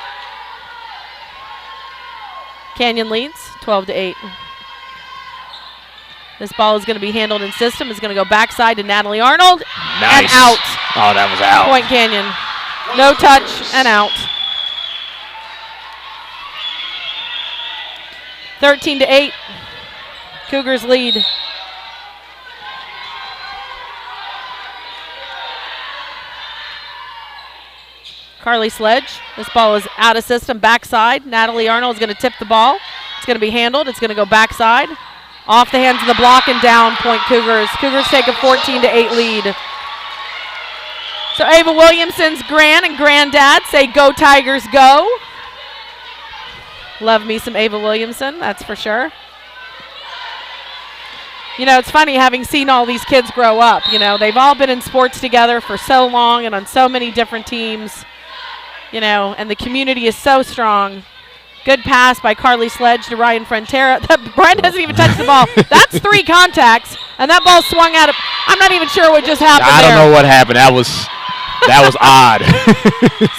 Canyon leads 12-8. This ball is going to be handled in system. It's going to go backside to Natalie Arnold. Nice. And out. Oh, that was out. Point Canyon. No touch and out. 13-8. Cougars lead. Carly Sledge. This ball is out of system. Backside. Natalie Arnold is going to tip the ball. It's going to be handled. It's going to go backside. Off the hands of the block and down. Point Cougars. Cougars take a 14-8 lead. So Ava Williamson's gran and granddad say go Tigers go. Love me some Ava Williamson, that's for sure. You know, it's funny having seen all these kids grow up. You know, they've all been in sports together for so long and on so many different teams. You know, and the community is so strong. Good pass by Carly Sledge to Ryan Frontera. Brian doesn't even touch the ball. That's 3 contacts, and that ball swung out of. I'm not even sure what just happened there. I don't know what happened. That was odd.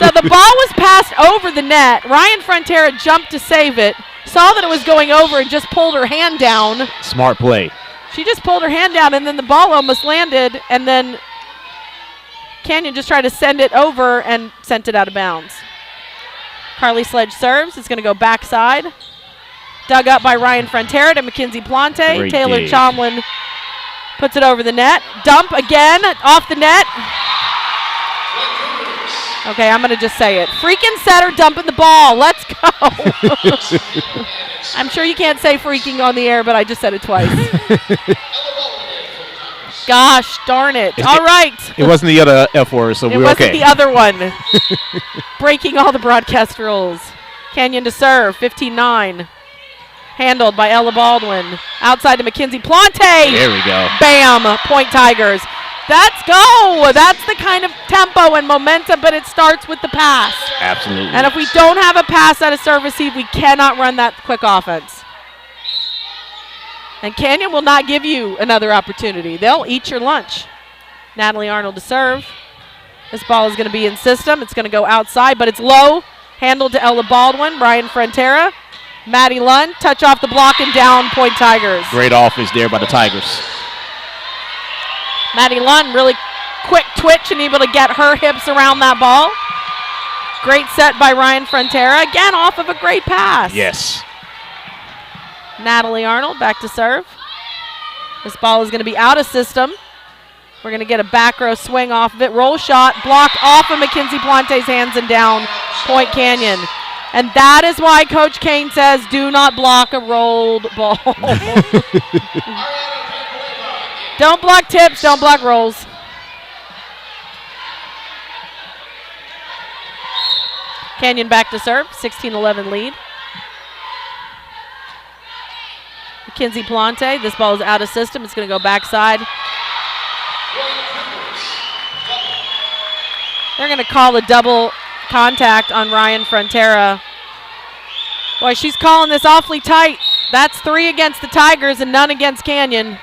So the ball was passed over the net. Ryan Frontera jumped to save it, saw that it was going over and just pulled her hand down. Smart play. She just pulled her hand down, and then the ball almost landed, and then Canyon just tried to send it over and sent it out of bounds. Carly Sledge serves. It's going to go backside. Dug up by Ryan Frontera to Mackenzie Plante. Great Taylor dig. Chomlin puts it over the net. Dump again off the net. Okay, I'm going to just say it. Freaking setter dumping the ball. Let's go. I'm sure you can't say freaking on the air, but I just said it twice. Gosh darn it. All right. It wasn't the other F word, so we're okay. It wasn't the other one. Breaking all the broadcast rules. Canyon to serve, 15-9. Handled by Ella Baldwin. Outside to Mackenzie Plante. There we go. Bam, point Tigers. Let's go. That's the kind of tempo and momentum, but it starts with the pass. Absolutely. And if we don't have a pass at a serve receive, we cannot run that quick offense. And Canyon will not give you another opportunity. They'll eat your lunch. Natalie Arnold to serve. This ball is going to be in system. It's going to go outside, but it's low. Handled to Ella Baldwin. Brian Frontera. Maddie Lund. Touch off the block and down. Point Tigers. Great offense there by the Tigers. Maddie Lund really quick twitch and able to get her hips around that ball. Great set by Ryan Frontera. Again, off of a great pass. Yes. Natalie Arnold back to serve. This ball is going to be out of system. We're going to get a back row swing off of it. Roll shot, blocked off of Mackenzie Plante's hands and down. Point Canyon. And that is why Coach Kane says, do not block a rolled ball. Don't block tips, don't block rolls. Canyon back to serve, 16-11 lead. Mackenzie Plante, this ball is out of system. It's going to go backside. They're going to call a double contact on Ryan Frontera. Boy, she's calling this awfully tight. That's 3 against the Tigers and none against Canyon.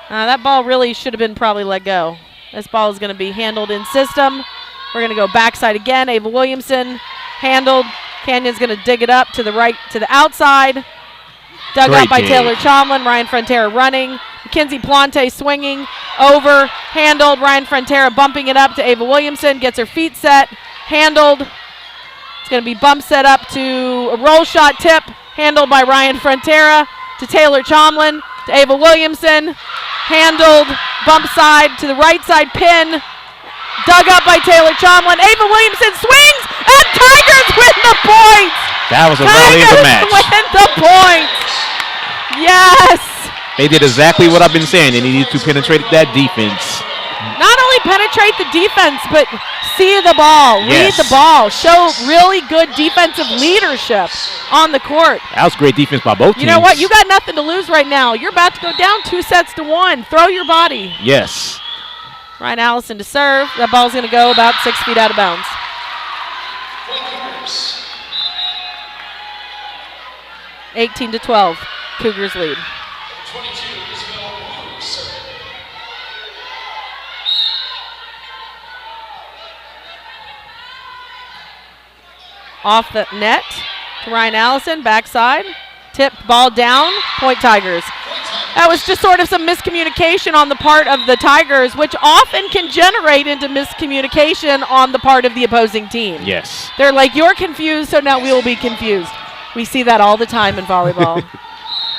That ball really should have been probably let go. This ball is going to be handled in system. We're going to go backside again. Ava Williamson handled. Canyon's going to dig it up to the right, to the outside. Dug out by Taylor Chomlin. Ryan Frontera running. Mackenzie Plante swinging over. Handled. Ryan Frontera bumping it up to Ava Williamson. Gets her feet set. Handled. It's going to be bump set up to a roll shot tip. Handled by Ryan Frontera to Taylor Chomlin to Ava Williamson. Handled, bump side to the right side pin. Dug up by Taylor Chomlin. Ava Williamson swings, and Tigers win the point. That was a rally of the match. Tigers win the point. Yes. They did exactly what I've been saying. They needed to penetrate that defense. Not only penetrate the defense, but see the ball, read the ball, show really good defensive leadership on the court. That was great defense by both teams. You know what? You got nothing to lose right now. You're about to go down 2-1. Throw your body. Yes. Ryan Allison to serve. That ball's going to go about 6 feet out of bounds. 18-12. Cougars lead. 22 Isabel Wong serving. Off the net to Ryan Allison, backside. Tip, ball down, point Tigers. That was just sort of some miscommunication on the part of the Tigers, which often can generate into miscommunication on the part of the opposing team. Yes. They're like, you're confused, so now we will be confused. We see that all the time in volleyball.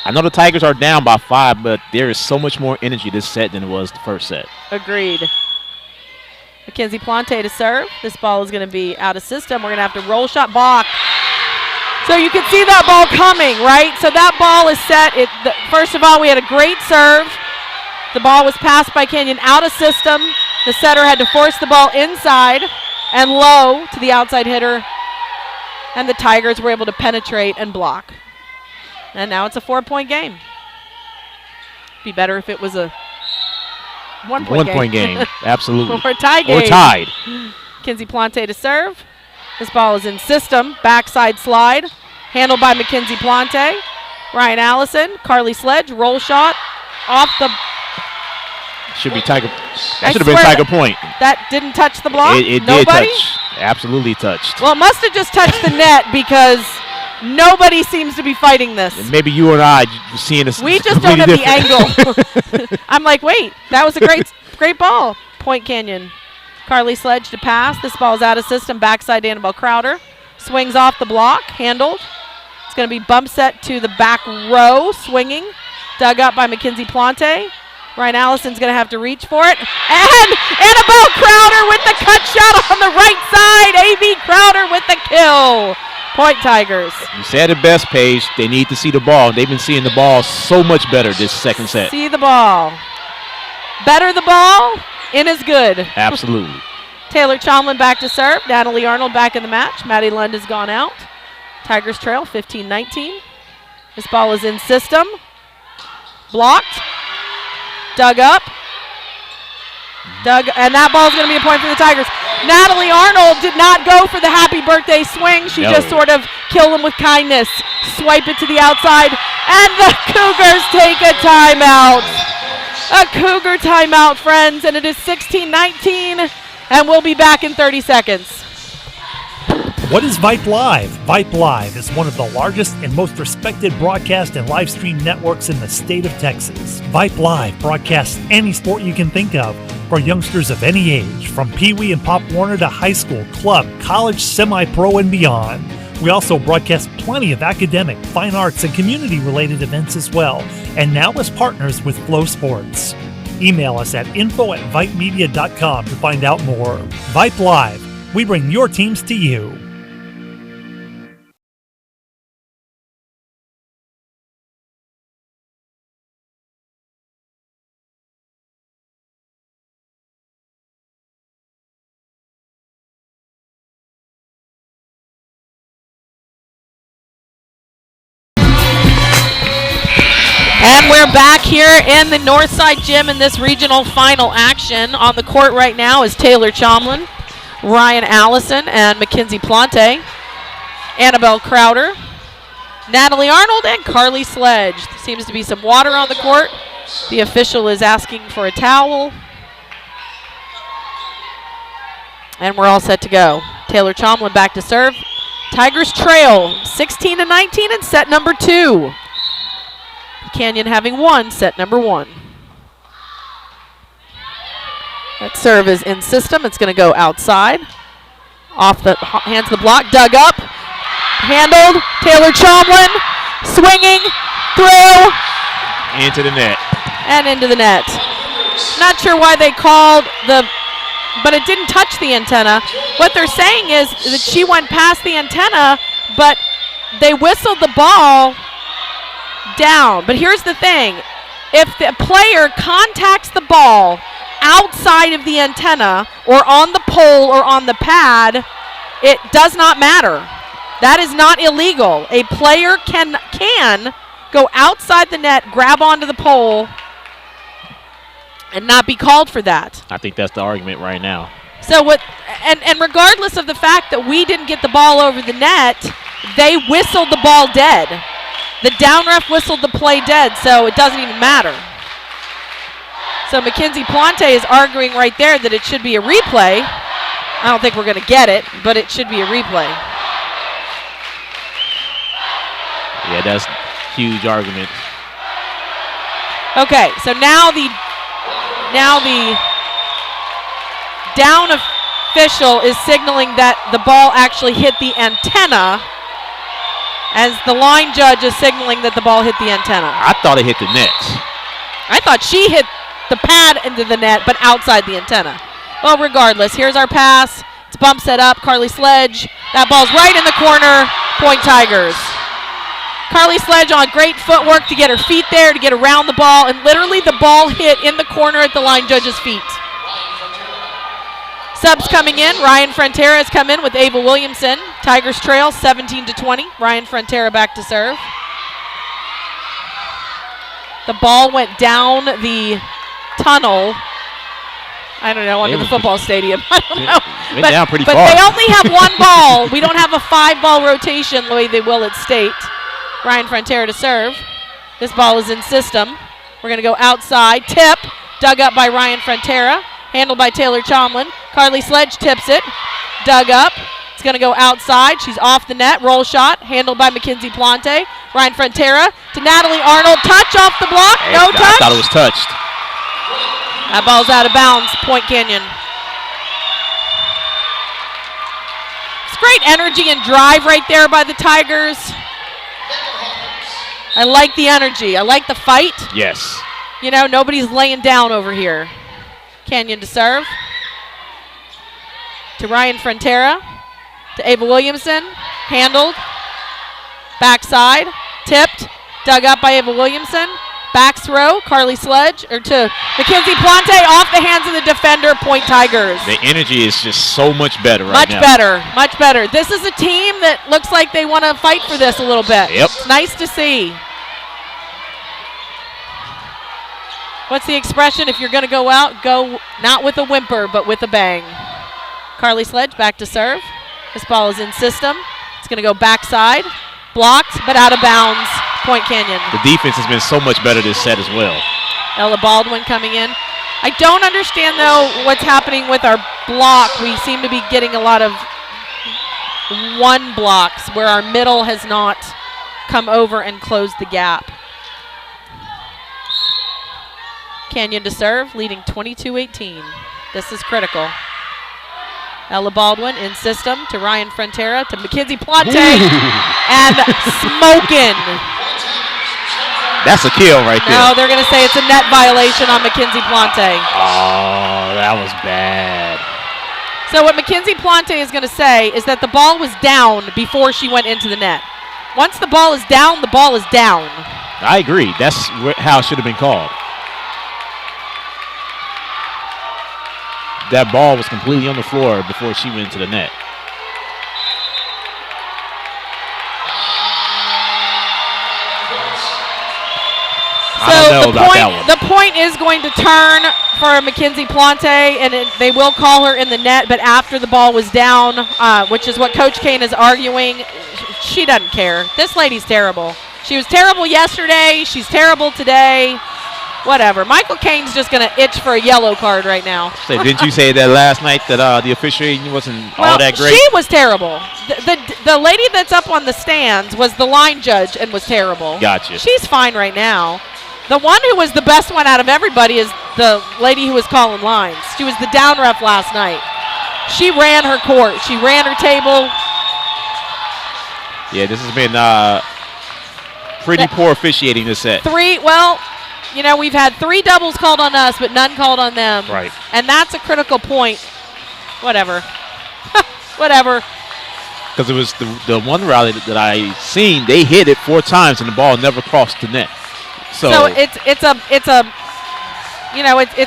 I know the Tigers are down by 5, but there is so much more energy this set than it was the first set. Agreed. Mackenzie Plante to serve. This ball is going to be out of system. We're going to have to roll shot block. So you can see that ball coming, right? So that ball is set. First of all, we had a great serve. The ball was passed by Canyon out of system. The setter had to force the ball inside and low to the outside hitter. And the Tigers were able to penetrate and block. And now it's a 4-point game. Be better if it was a one-point game. Absolutely. Or a tie game. Or tied. Mackenzie Plante to serve. This ball is in system. Backside slide. Handled by Mackenzie Plante. Ryan Allison. Carly Sledge. Roll shot. Off the... Should be Tiger. That should have been Tiger point. That didn't touch the block? It Nobody? did touch. Absolutely touched. Well, it must have just touched the net because nobody seems to be fighting this. And maybe you and I seeing this. We just don't have the angle. I'm like, wait, that was a great ball. Point Canyon. Carly Sledge to pass. This ball's out of system. Backside to Annabelle Crowder. Swings off the block. Handled. It's going to be bump set to the back row. Swinging. Dug up by Mackenzie Plante. Ryan Allison's going to have to reach for it. And Annabelle Crowder with the cut shot on the right side. A.B. Crowder with the kill. Point Tigers. You said it best, Paige. They need to see the ball. They've been seeing the ball so much better this second set. See the ball. Better the ball, in is good. Absolutely. Taylor Chomlin back to serve. Natalie Arnold back in the match. Maddie Lund has gone out. Tigers trail 15-19. This ball is in system. Blocked. Dug up. And that ball is going to be a point for the Tigers. Natalie Arnold did not go for the happy birthday swing. She just sort of killed him with kindness. Swipe it to the outside. And the Cougars take a timeout. A Cougar timeout, friends. And it is 16-19. And we'll be back in 30 seconds. What is Vype Live? Vype Live is one of the largest and most respected broadcast and live stream networks in the state of Texas. Vype Live broadcasts any sport you can think of for youngsters of any age, from Pee Wee and Pop Warner to high school, club, college, semi-pro, and beyond. We also broadcast plenty of academic, fine arts, and community-related events as well, and now as partners with Flow Sports. Email us at info@vypemedia.com to find out more. Vype Live. We bring your teams to you. And we're back here in the Northside Gym in this regional final action. On the court right now is Taylor Chomlin, Ryan Allison, and Mackenzie Plante, Annabelle Crowder, Natalie Arnold, and Carly Sledge. There seems to be some water on the court. The official is asking for a towel. And we're all set to go. Taylor Chomlin back to serve. Tigers trail 16-19 in set number 2. Canyon having won set number 1. That serve is in system. It's going to go outside. Off the hands of the block. Dug up. Handled. Taylor Chomlin swinging through. Into the net. And into the net. Not sure why they called but it didn't touch the antenna. What they're saying is that she went past the antenna, but they whistled the ball down. But here's the thing. If the player contacts the ball outside of the antenna or on the pole or on the pad, it does not matter. That is not illegal. A player can go outside the net, grab onto the pole, and not be called for that. I think that's the argument right now. So and regardless of the fact that we didn't get the ball over the net, they whistled the ball dead. The down ref whistled the play dead, so it doesn't even matter. So Mackenzie Plante is arguing right there that it should be a replay. I don't think we're going to get it, but it should be a replay. Yeah, that's a huge argument. Okay, so now the down official is signaling that the ball actually hit the antenna, as the line judge is signaling that the ball hit the antenna. I thought it hit the net. I thought she hit the pad into the net, but outside the antenna. Well, regardless, here's our pass. It's bump set up. Carly Sledge. That ball's right in the corner. Point Tigers. Carly Sledge on great footwork to get her feet there, to get around the ball, and literally the ball hit in the corner at the line judge's feet. Subs coming in. Ryan Frontera has come in with Ava Williamson. Tigers trail 17-20. Ryan Frontera back to serve. The ball went down the tunnel. I don't know, under the football stadium. I don't know. Went down pretty far. But they only have one ball. We don't have a 5-ball rotation the way they will at State. Ryan Frontera to serve. This ball is in system. We're going to go outside. Tip. Dug up by Ryan Frontera. Handled by Taylor Chomlin. Carly Sledge tips it. Dug up. It's going to go outside. She's off the net. Roll shot. Handled by Mackenzie Plante. Ryan Frontera to Natalie Arnold. Touch off the block. No touch. I thought it was touched. That ball's out of bounds. Point Canyon. It's great energy and drive right there by the Tigers. I like the energy. I like the fight. Yes. You know, nobody's laying down over here. Canyon to serve. To Ryan Frontera. To Ava Williamson. Handled. Backside. Tipped. Dug up by Ava Williamson. Back throw. Carly Sledge. Or to Mackenzie Plante. Off the hands of the defender. Point Tigers. The energy is just so much better right Much now. better. Much better. This is a team that looks like they want to fight for this a little bit. Yep. It's nice to see. What's the expression? If you're going to go out, go not with a whimper, but with a bang. Carly Sledge back to serve. This ball is in system. It's going to go backside. Blocked, but out of bounds. Point Canyon. The defense has been so much better this set as well. Ella Baldwin coming in. I don't understand, though, what's happening with our block. We seem to be getting a lot of one blocks where our middle has not come over and closed the gap. Canyon to serve, leading 22-18. This is critical. Ella Baldwin in system to Ryan Frontera to Mackenzie Plante. And smoking. That's a kill right there. No, they're going to say it's a net violation on Mackenzie Plante. Oh, that was bad. So what Mackenzie Plante is going to say is that the ball was down before she went into the net. Once the ball is down, the ball is down. I agree. That's how it should have been called. That ball was completely on the floor before she went into the net. I don't know about that one. The point is going to turn for Mackenzie Plante, and they will call her in the net, but after the ball was down, which is what Coach Kane is arguing, she doesn't care. This lady's terrible. She was terrible yesterday. She's terrible today. Whatever. Michael Kane's just going to itch for a yellow card right now. So didn't you say that last night that the officiating wasn't all that great? She was terrible. The lady that's up on the stands was the line judge and was terrible. Gotcha. She's fine right now. The one who was the best one out of everybody is the lady who was calling lines. She was the down ref last night. She ran her court. She ran her table. Yeah, this has been pretty poor officiating this set. You know, we've had 3 doubles called on us, but none called on them. Right. And that's a critical point. Whatever. Whatever. Because it was the one rally that I seen, they hit it 4 times and the ball never crossed the net. So it's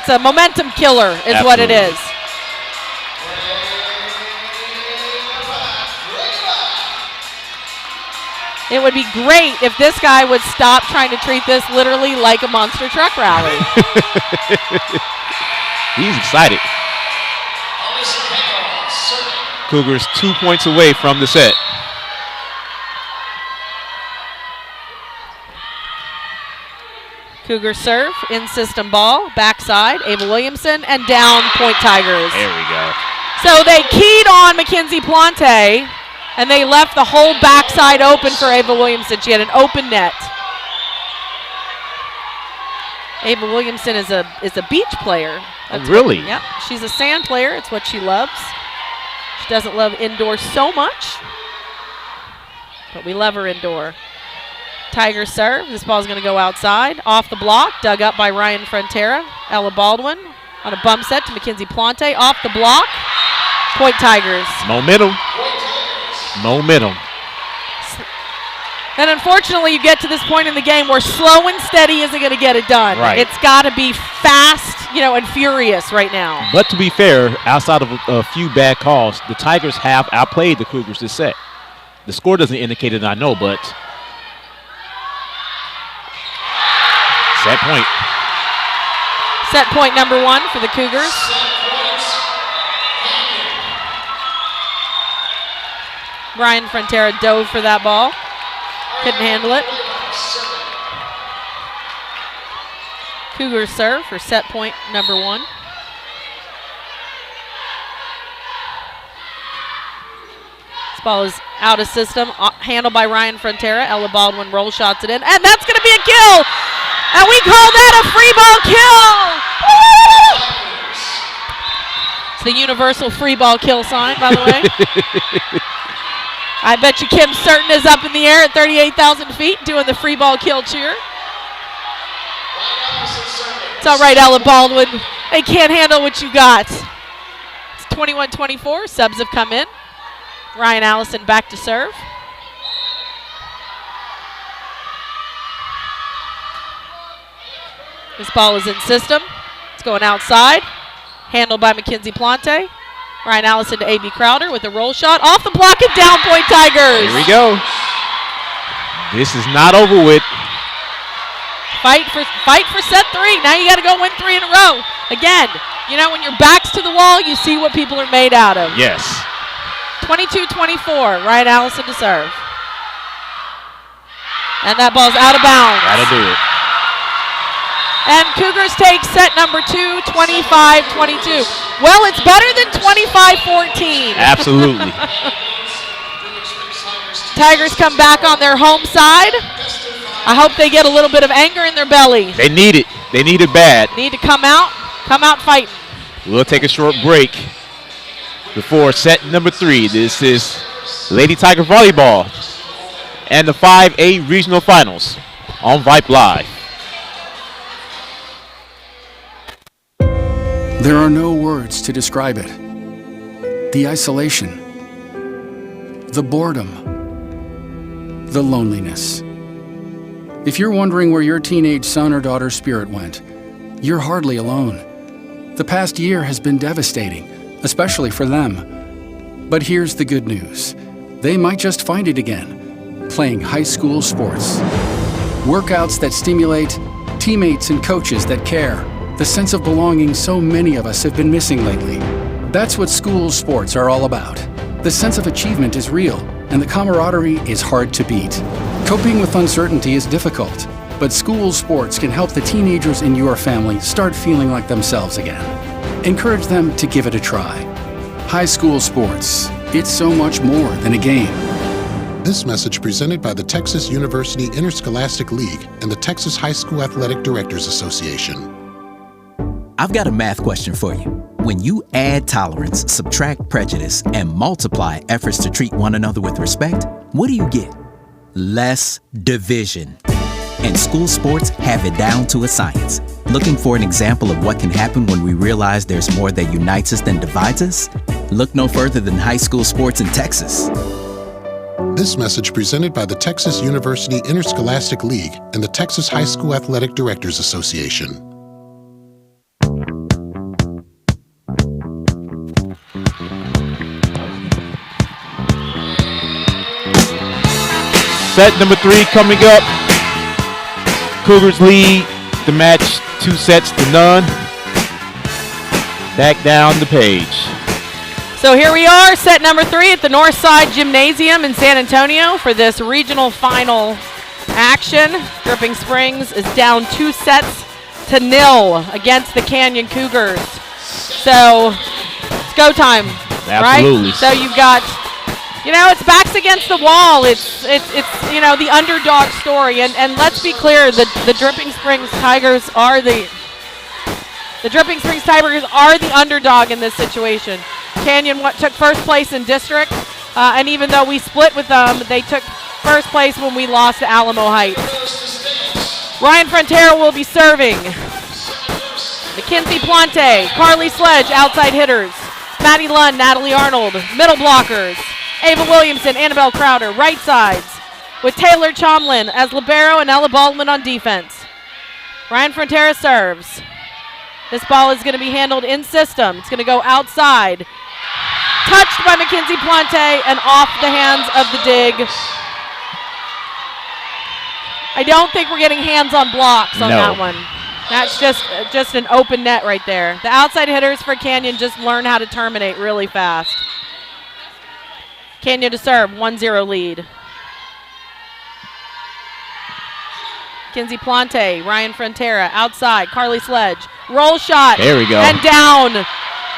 a momentum killer is Absolutely. what it is. It would be great if this guy would stop trying to treat this literally like a monster truck rally. He's excited. Cougars 2 points away from the set. Cougars serve, in-system ball, backside, Ava Williamson, and down, Point Tigers. There we go. So they keyed on Mackenzie Plante, and they left the whole backside open for Ava Williamson. She had an open net. Ava Williamson is a beach player. Really? Yep. She's a sand player. It's what she loves. She doesn't love indoor so much, but we love her indoor. Tigers serve. This ball is going to go outside. Off the block. Dug up by Ryan Frontera. Ella Baldwin on a bump set to Mackenzie Plante. Off the block. Point Tigers. Momentum. And unfortunately, you get to this point in the game where slow and steady isn't going to get it done. Right. It's got to be fast, and furious right now. But to be fair, outside of a few bad calls, the Tigers have outplayed the Cougars this set. The score doesn't indicate it, I know, but set point. Set point number 1 for the Cougars. Ryan Frontera dove for that ball. Couldn't handle it. Cougars serve for set point number 1. This ball is out of system. Handled by Ryan Frontera. Ella Baldwin roll shots it in. And that's going to be a kill. And we call that a free ball kill. Woo! It's the universal free ball kill sign, by the way. I bet you Kim Certain is up in the air at 38,000 feet doing the free ball kill cheer. Right opposite It's all right, Ella Baldwin. They can't handle what you got. It's 21-24. Subs have come in. Ryan Allison back to serve. This ball is in system. It's going outside. Handled by Mackenzie Plante. Ryan Allison to A.B. Crowder with a roll shot. Off the block and down point Tigers. Here we go. This is not over with. Fight for set 3. Now you got to go win 3 in a row. Again, you know, when your back's to the wall, you see what people are made out of. Yes. 22-24. Ryan Allison to serve. And that ball's out of bounds. That'll do it. And Cougars take set number 2, 25-22. Well, it's better than 25-14. Absolutely. Tigers come back on their home side. I hope they get a little bit of anger in their belly. They need it. They need it bad. Need to come out fighting. We'll take a short break before set number 3. This is Lady Tiger Volleyball and the 5A Regional Finals on Vype Live. There are no words to describe it. The isolation, the boredom, the loneliness. If you're wondering where your teenage son or daughter's spirit went, you're hardly alone. The past year has been devastating, especially for them. But here's the good news. They might just find it again, playing high school sports. Workouts that stimulate, teammates and coaches that care. The sense of belonging so many of us have been missing lately. That's what school sports are all about. The sense of achievement is real, and the camaraderie is hard to beat. Coping with uncertainty is difficult, but school sports can help the teenagers in your family start feeling like themselves again. Encourage them to give it a try. High school sports, it's so much more than a game. This message presented by the Texas University Interscholastic League and the Texas High School Athletic Directors Association. I've got a math question for you. When you add tolerance, subtract prejudice, and multiply efforts to treat one another with respect, what do you get? Less division. And school sports have it down to a science. Looking for an example of what can happen when we realize there's more that unites us than divides us? Look no further than high school sports in Texas. This message presented by the Texas University Interscholastic League and the Texas High School Athletic Directors Association. Set number 3 coming up. Cougars lead the match 2-0. Back down the page. So here we are, set number 3 at the Northside Gymnasium in San Antonio for this regional final action. Dripping Springs is down 2-0 against the Canyon Cougars. So it's go time, Absolutely. right? So you've got, you know, it's backs against the wall. It's you know, the underdog story. And let's be clear, the Dripping Springs Tigers are the underdog in this situation. Canyon took first place in district, and even though we split with them, they took first place when we lost to Alamo Heights. Ryan Frontera will be serving. Mackenzie Plante, Carly Sledge, outside hitters. Maddie Lund, Natalie Arnold, middle blockers. Ava Williamson, Annabelle Crowder, right sides. With Taylor Chomlin as libero and Ella Baldwin on defense. Ryan Frontera serves. This ball is going to be handled in system. It's going to go outside. Touched by Mackenzie Plante and off the hands of the dig. I don't think we're getting hands on blocks on that one. That's just an open net right there. The outside hitters for Canyon just learn how to terminate really fast. Canyon to serve, 1-0 lead. Mackenzie Plante, Ryan Frontera, outside, Carly Sledge. Roll shot. There we go. And down.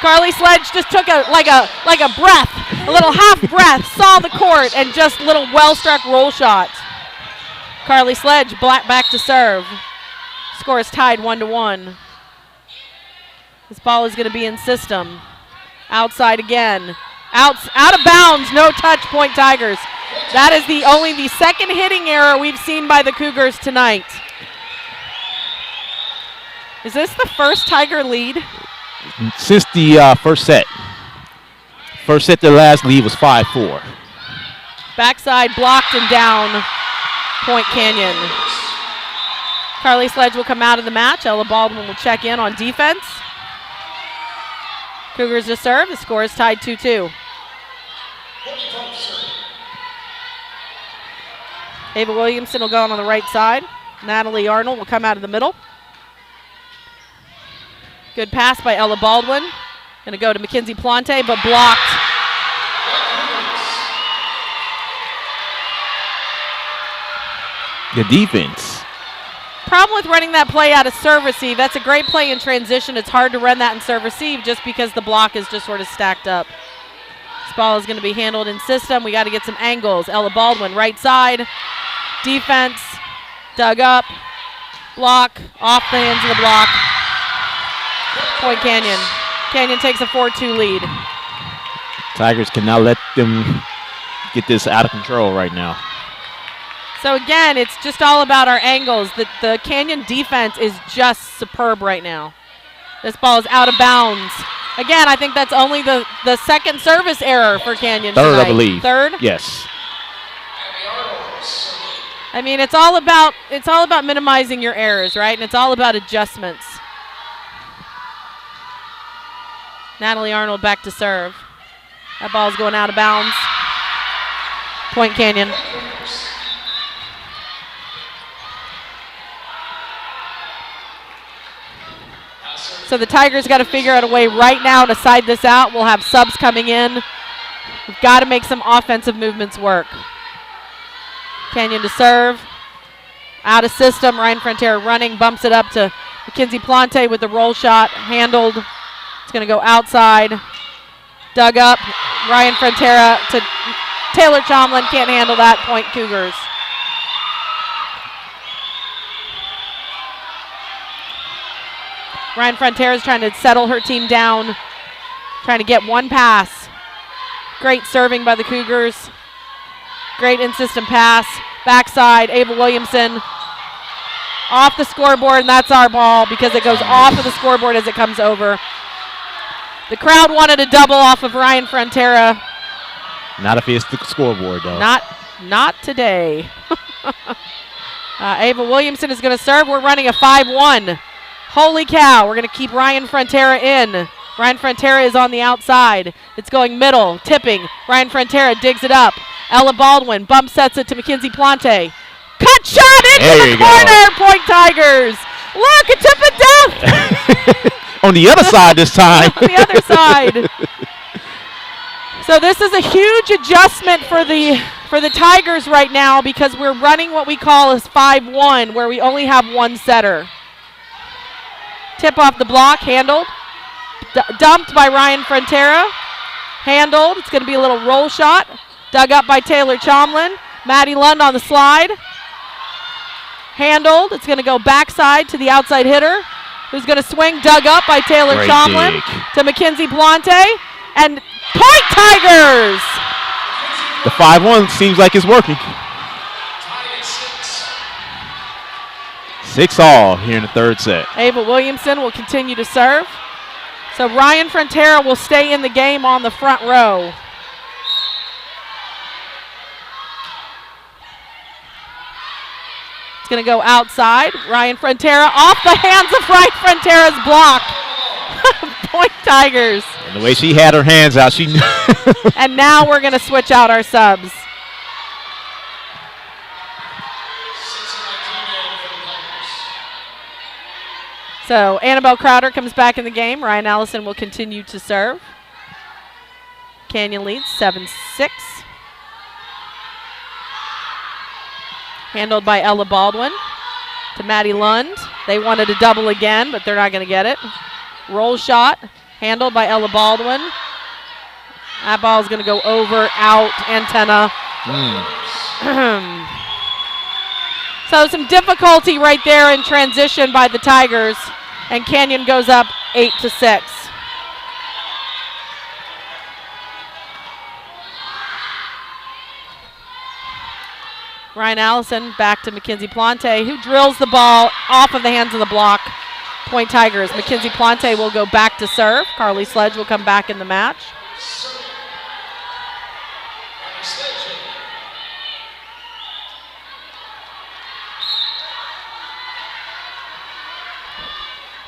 Carly Sledge just took a breath, a little half breath, saw the court, and just little well-struck roll shot. Carly Sledge back to serve. Score is tied 1-1. This ball is going to be in system. Outside again. Out of bounds, no touch, point Tigers. That is only the second hitting error we've seen by the Cougars tonight. Is this the first Tiger lead? Since the first set. First set, their last lead was 5-4. Backside blocked and down. Point Canyon. Carly Sledge will come out of the match. Ella Baldwin will check in on defense. Cougars to serve. The score is tied 2-2. Ava Williamson will go on the right side. Natalie Arnold will come out of the middle. Good pass by Ella Baldwin. Going to go to Mackenzie Plante, but blocked. The defense. Problem with running that play out of serve receive. That's a great play in transition. It's hard to run that in serve receive just because the block is just sort of stacked up. This ball is going to be handled in system. We got to get some angles. Ella Baldwin, right side. Defense. Dug up. Block. Off the hands of the block. Point Canyon. Canyon takes a 4-2 lead. Tigers cannot let them get this out of control right now. So again, it's just all about our angles. The Canyon defense is just superb right now. This ball is out of bounds. Again, I think that's only the second service error for Canyon Third, tonight. I believe. Third? Yes. I mean, it's all about minimizing your errors, right? And it's all about adjustments. Natalie Arnold back to serve. That ball's going out of bounds. Point Canyon. So the Tigers got to figure out a way right now to side this out. We'll have subs coming in. We've got to make some offensive movements work. Canyon to serve. Out of system. Ryan Frontera running. Bumps it up to Mackenzie Plante with the roll shot. Handled. It's going to go outside. Dug up. Ryan Frontera to Taylor Chomlin. Can't handle that. Point Cougars. Ryan Frontera is trying to settle her team down. Trying to get one pass. Great serving by the Cougars. Great in-system pass. Backside, Ava Williamson. Off the scoreboard, and that's our ball because it goes off of the scoreboard as it comes over. The crowd wanted a double off of Ryan Frontera. Not if it's the scoreboard, though. Not today. Ava Williamson is going to serve. We're running a 5-1. Holy cow, we're going to keep Ryan Frontera in. Ryan Frontera is on the outside. It's going middle, tipping. Ryan Frontera digs it up. Ella Baldwin bump sets it to Mackenzie Plante. Cut shot into the corner. Point Tigers. Look, a tip of death. On the other side this time. On the other side. So this is a huge adjustment for the Tigers right now because we're running what we call as 5-1, where we only have one setter. Tip off the block, handled. Dumped by Ryan Frontera. Handled. It's going to be a little roll shot. Dug up by Taylor Chomlin. Maddie Lund on the slide. Handled. It's going to go backside to the outside hitter, who's going to swing. Dug up by Taylor Chomlin to Mackenzie Plante. And point Tigers! The 5-1 seems like it's working. 6-all here in the third set. Ava Williamson will continue to serve. So Ryan Frontera will stay in the game on the front row. It's going to go outside. Ryan Frontera off the hands of Ryan Frontera's block. Point Tigers. And the way she had her hands out, she knew. And now we're going to switch out our subs. So Annabelle Crowder comes back in the game. Ryan Allison will continue to serve. Canyon leads 7-6. Handled by Ella Baldwin to Maddie Lund. They wanted a double again, but they're not going to get it. Roll shot. Handled by Ella Baldwin. That ball is going to go over, out, antenna. So some difficulty right there in transition by the Tigers, and Canyon goes up 8-6. Ryan Allison back to Mackenzie Plante, who drills the ball off of the hands of the block. Point Tigers. Mackenzie Plante will go back to serve. Carly Sledge will come back in the match.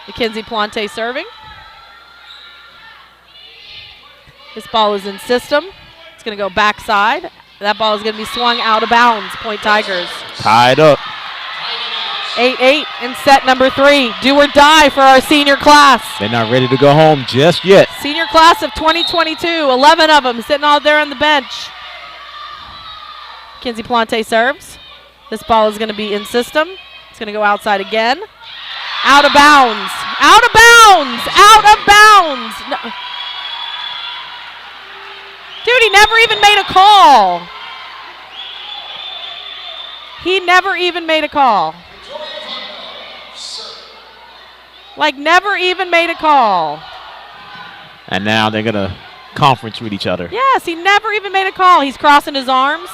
Mackenzie Plante serving. This ball is in system. It's going to go backside. That ball is going to be swung out of bounds. Point Tigers. Tied up. 8-8 in set number 3. Do or die for our senior class. They're not ready to go home just yet. Senior class of 2022. 11 of them sitting out there on the bench. Mackenzie Plante serves. This ball is going to be in system. It's going to go outside again. Out of bounds. Out of bounds. Out of bounds. No. Dude, he never even made a call. He never even made a call. Like, never even made a call. And now they're going to conference with each other. Yes, he never even made a call. He's crossing his arms.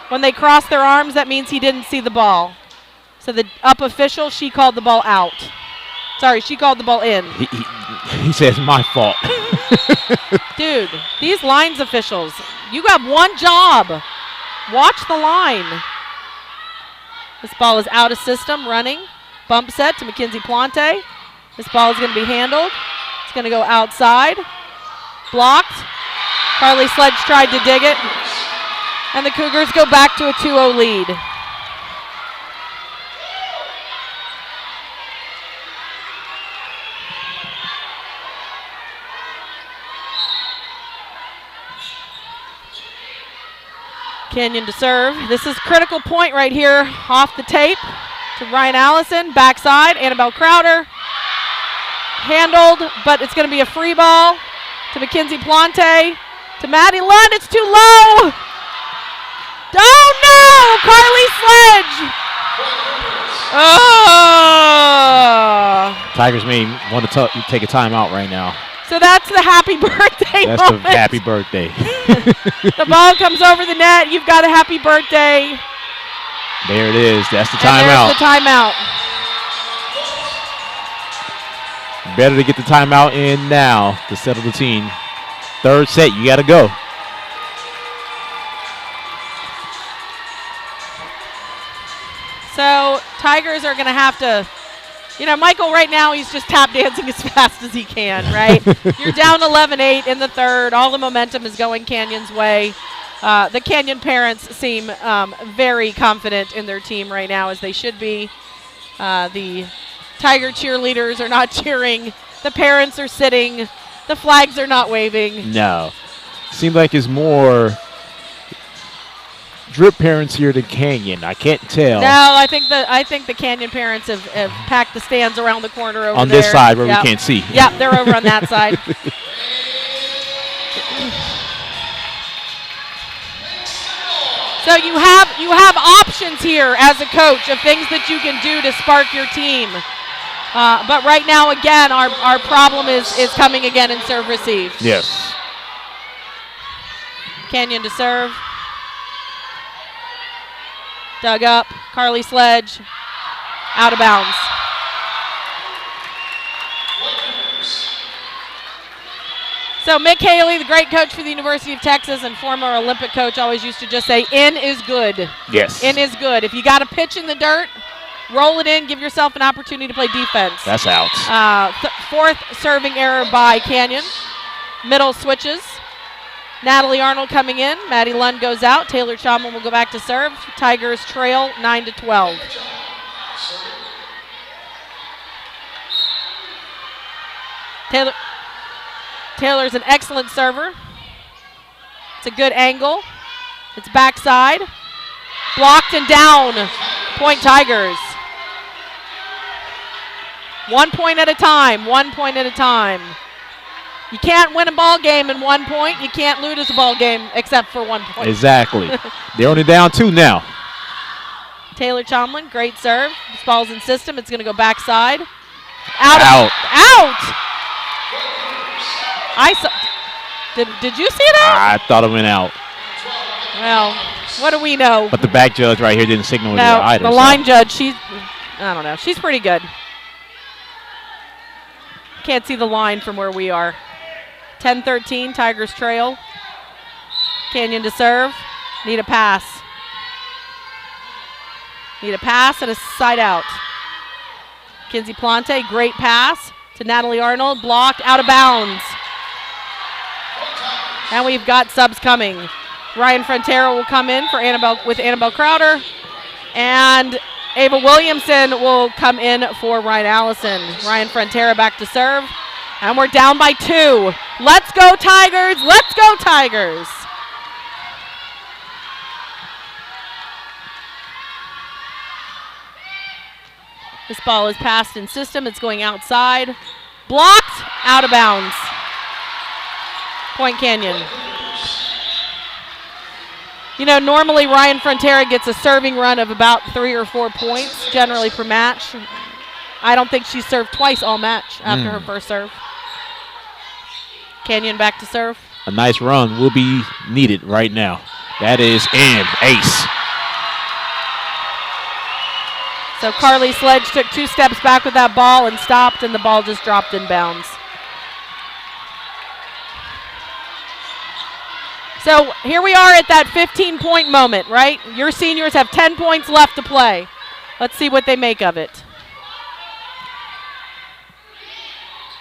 When they cross their arms, that means he didn't see the ball. So the up official, she called the ball out. Sorry, she called the ball in. He says, my fault. Dude, these lines officials, you got one job. Watch the line. This ball is out of system, running. Bump set to Mackenzie Plante. This ball is going to be handled. It's going to go outside. Blocked. Carly Sledge tried to dig it. And the Cougars go back to a 2-0 lead. Canyon to serve. This is critical point right here off the tape to Ryan Allison. Backside, Annabelle Crowder. Handled, but it's going to be a free ball to Mackenzie Plante. To Maddie Lund. It's too low. Oh, no! Carly Sledge. Oh. Tigers may want to take a timeout right now. So that's the happy birthday That's moment. the happy birthday. The ball comes over the net. You've got a happy birthday. There it is. That's the And timeout. there's the timeout. Better to get the timeout in now to settle the team. Third set, you got to go. So Tigers are going to have to, Michael right now he's just tap dancing as fast as he can, right? You're down 11-8 in the third. All the momentum is going Canyon's way. The Canyon parents seem very confident in their team right now, as they should be. The Tiger cheerleaders are not cheering. The parents are sitting. The flags are not waving. No. Seems like it's more Drip parents here than Canyon. I can't tell. No, I think the Canyon parents have packed the stands around the corner over on there. this side where we can't see. Yep, they're over on that side. So you have options here as a coach of things that you can do to spark your team. But right now, again, our problem is coming again in serve receive. Yes. Canyon to serve. Dug up. Carly Sledge. Out of bounds. So Mick Haley, the great coach for the University of Texas and former Olympic coach, always used to just say, in is good. Yes. In is good. If you got a pitch in the dirt, roll it in, give yourself an opportunity to play defense. That's out. Fourth serving error by Canyon. Middle switches. Natalie Arnold coming in. Maddie Lund goes out. Taylor Chalmers will go back to serve. Tigers trail 9-12. Taylor's an excellent server. It's a good angle. It's backside. Blocked and down. Point Tigers. 1 point at a time. 1 point at a time. You can't win a ball game in 1 point. You can't lose a ball game except for 1 point. Exactly. They're only down 2 now. Taylor Chomlin, great serve. This ball's in system. It's going to go backside. Out. Out! I saw. Did you see that? I thought it went out. Well, what do we know? But the back judge right here didn't signal it No, either. the line judge, I don't know. She's pretty good. Can't see the line from where we are. 10-13, Tigers trail. Canyon to serve. Need a pass. Need a pass and a side out. Kinsey Plante, great pass to Natalie Arnold. Blocked, out of bounds. And we've got subs coming. Ryan Frontera will come in for Annabelle Crowder. And Ava Williamson will come in for Ryan Allison. Ryan Frontera back to serve. And we're down by 2. Let's go Tigers! Let's go Tigers! This ball is passed in system. It's going outside. Blocked, out of bounds. Point Canyon. You know, normally Ryan Frontera gets a serving run of about 3 or 4 points, generally per match. I don't think she served twice all match after her first serve. Canyon back to serve. A nice run will be needed right now. That is in. Ace. So Carly Sledge took 2 steps back with that ball and stopped, and the ball just dropped in bounds. So here we are at that 15-point moment, right? Your seniors have 10 points left to play. Let's see what they make of it.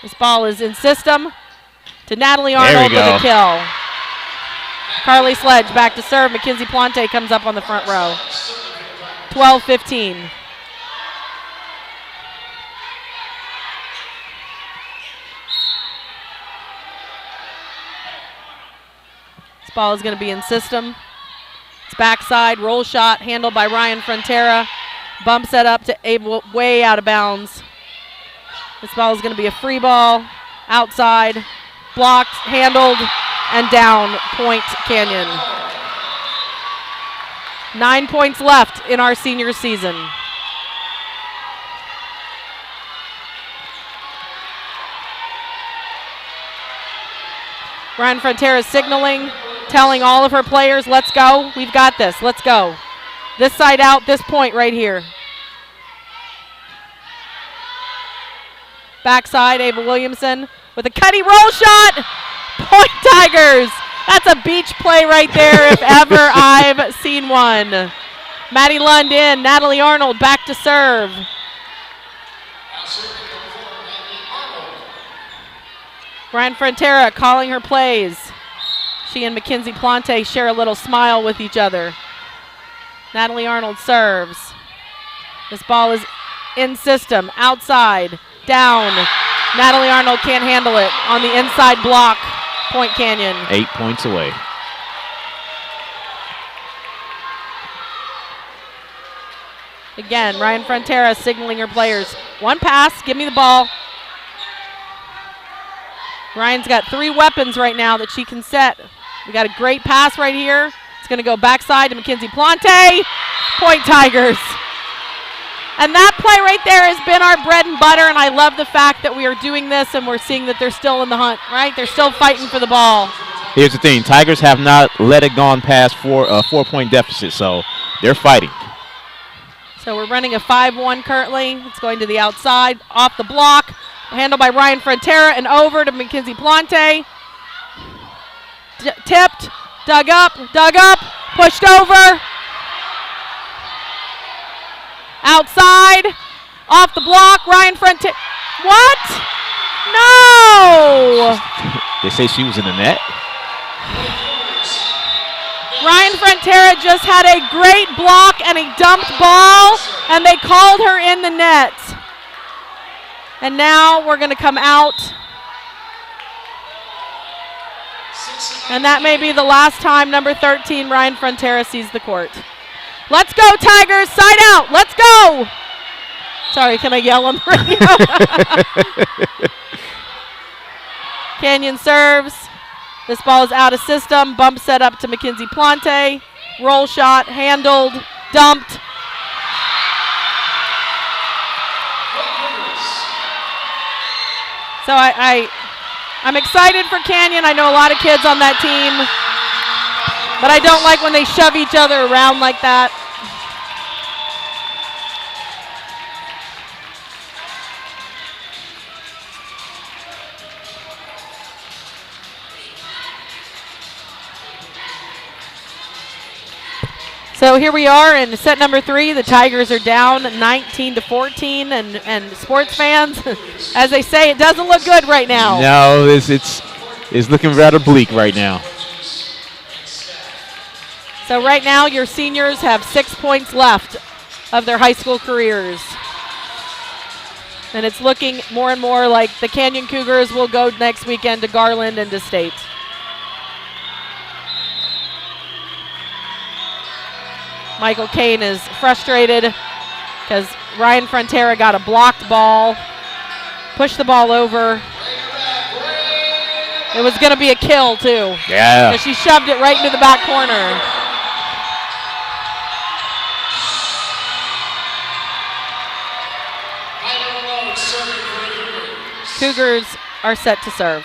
This ball is in system to Natalie Arnold with a kill. Carly Sledge back to serve. Mackenzie Plante comes up on the front row. 12-15. Ball is going to be in system. It's backside, roll shot, handled by Ryan Frontera. Bump set up to Abel, way out of bounds. This ball is going to be a free ball, outside, blocked, handled, and down, Point Canyon. 9 points left in our senior season. Ryan Frontera is signaling, telling all of her players, let's go, we've got this, let's go. This side out, this point right here. Backside, Ava Williamson with a cutty roll shot. Point Tigers. That's a beach play right there if ever I've seen one. Maddie Lund in, Natalie Arnold back to serve. Ryan Frontera calling her plays. She and Mackenzie Plante share a little smile with each other. Natalie Arnold serves. This ball is in system, outside, down. Natalie Arnold can't handle it on the inside block. Point Canyon. 8 points away. Again, Ryan Frontera signaling her players. One pass, give me the ball. Ryan's got 3 weapons right now that she can set. We got a great pass right here. It's going to go backside to Mackenzie Plante. Point Tigers. And that play right there has been our bread and butter, and I love the fact that we are doing this and we're seeing that they're still in the hunt, right? They're still fighting for the ball. Here's the thing. Tigers have not let it gone past a 4-point deficit, so they're fighting. So we're running a 5-1 currently. It's going to the outside, off the block. Handled by Ryan Frontera and over to Mackenzie Plante. Tipped, dug up, pushed over. Outside, off the block, Ryan Frontera. What? No! They say she was in the net. Ryan Frontera just had a great block and a dumped ball, and they called her in the net. And now we're going to come out. And that may be the last time number 13, Ryan Frontera, sees the court. Let's go, Tigers. Side out. Let's go. Sorry, can I yell on the radio? Canyon serves. This ball is out of system. Bump set up to Mackenzie Plante. Roll shot, handled, dumped. So I'm excited for Canyon. I know a lot of kids on that team, but I don't like when they shove each other around like that. So here we are in set number 3. The Tigers are down 19-14, and sports fans, as they say, it doesn't look good right now. No, it's looking rather bleak right now. So right now your seniors have 6 points left of their high school careers. And it's looking more and more like the Canyon Cougars will go next weekend to Garland and to State. Michael Kane is frustrated because Ryan Frontera got a blocked ball, pushed the ball over. It was going to be a kill, too. Yeah. Because she shoved it right into the back corner. Cougars are set to serve.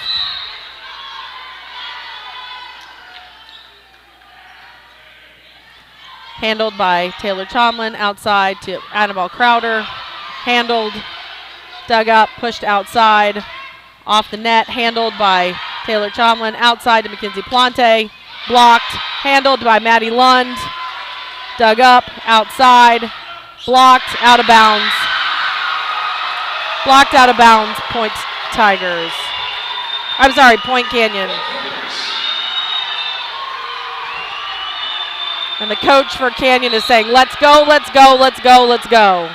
Handled by Taylor Chomlin, outside to Annabelle Crowder. Handled, dug up, pushed outside, off the net. Handled by Taylor Chomlin, outside to Mackenzie Plante. Blocked, handled by Maddie Lund. Dug up, outside, blocked, out of bounds. Blocked out of bounds, point Tigers. I'm sorry, Point Canyon. And the coach for Canyon is saying, let's go, let's go, let's go, let's go.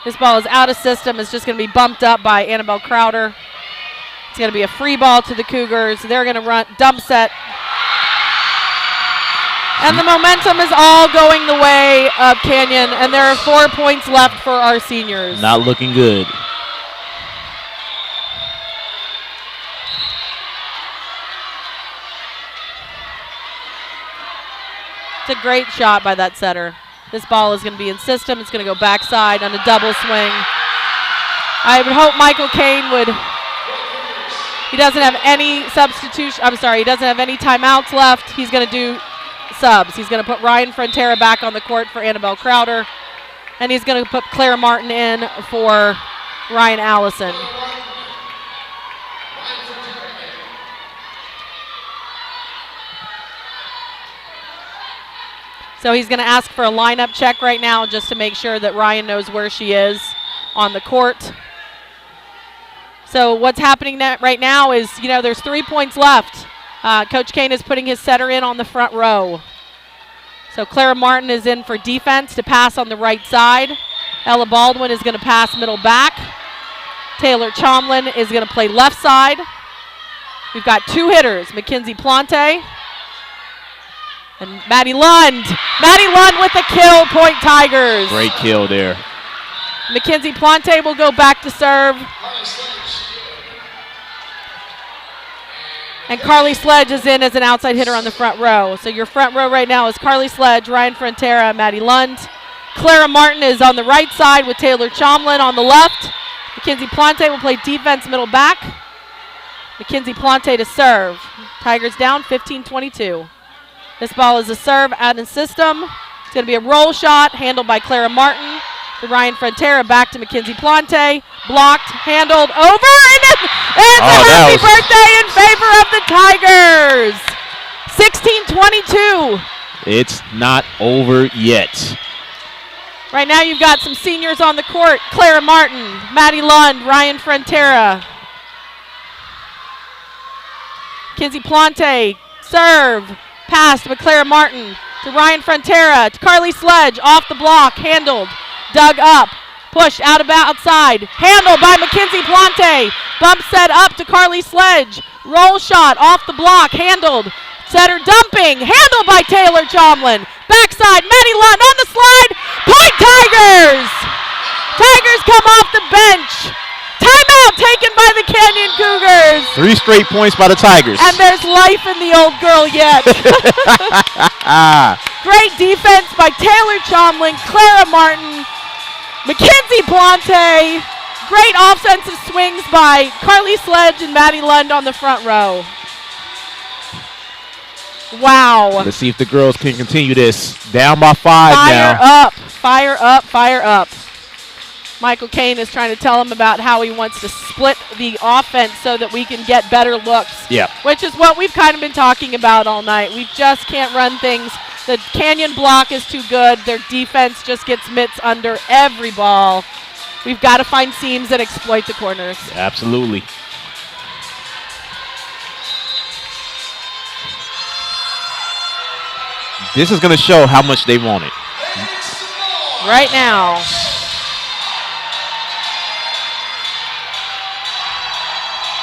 This ball is out of system. It's just going to be bumped up by Annabelle Crowder. It's going to be a free ball to the Cougars. They're going to run dump set. And the momentum is all going the way of Canyon, and there are 4 points left for our seniors. Not looking good. It's a great shot by that setter. This ball is going to be in system. It's going to go backside on a double swing. I would hope Michael Kane would. He doesn't have any substitution. I'm sorry, he doesn't have any timeouts left. He's going to do subs. He's going to put Ryan Frontera back on the court for Annabelle Crowder, and he's going to put Claire Martin in for Ryan Allison. So he's going to ask for a lineup check right now just to make sure that Ryan knows where she is on the court. So what's happening right now is, there's 3 points left. Coach Kane is putting his setter in on the front row. So Clara Martin is in for defense to pass on the right side. Ella Baldwin is going to pass middle back. Taylor Chomlin is going to play left side. We've got 2 hitters, Mackenzie Plante and Maddie Lund. Maddie Lund with a kill, point Tigers. Great kill there. Mackenzie Plante will go back to serve. And Carly Sledge is in as an outside hitter on the front row. So your front row right now is Carly Sledge, Ryan Frontera, Maddie Lund. Clara Martin is on the right side with Taylor Chomlin on the left. Mackenzie Plante will play defense middle back. Mackenzie Plante to serve. Tigers down 15-22. This ball is a serve out in system. It's going to be a roll shot handled by Clara Martin. To Ryan Frontera, back to Mackenzie Plante. Blocked, handled, over, and it's a happy birthday in favor of the Tigers. 16-22. It's not over yet. Right now you've got some seniors on the court. Clara Martin, Maddie Lund, Ryan Frontera. Mackenzie Plante, serve. Passed by Clara Martin to Ryan Frontera, to Carly Sledge, off the block, handled, dug up, pushed outside, handled by Mackenzie Plante, bump set up to Carly Sledge, roll shot off the block, handled, setter dumping, handled by Taylor Chomlin, backside, Maddie Lund on the slide, point Tigers! Tigers come off the bench. Timeout taken by the Canyon Cougars. 3 straight points by the Tigers. And there's life in the old girl yet. Great defense by Taylor Chomlin, Clara Martin, Mackenzie Plante. Great offensive swings by Carly Sledge and Maddie Lund on the front row. Wow. Let's see if the girls can continue this. Down by 5 now. Fire up, fire up, fire up. Michael Caine is trying to tell him about how he wants to split the offense so that we can get better looks. Yeah. Which is what we've kind of been talking about all night. We just can't run things. The Canyon block is too good. Their defense just gets mitts under every ball. We've got to find seams that exploit the corners. Absolutely. This is going to show how much they want it. Right now.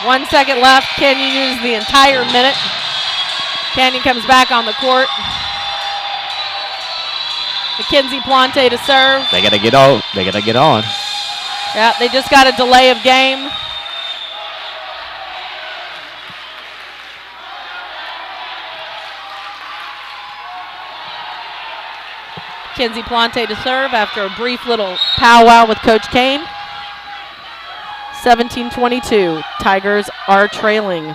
One second left. Canyon uses the entire minute. Canyon comes back on the court. Mackenzie Plante to serve. They got to get on. They got to get on. Yeah, they just got a delay of game. Mackenzie Plante to serve after a brief little powwow with Coach Caine. 17-22. Tigers are trailing.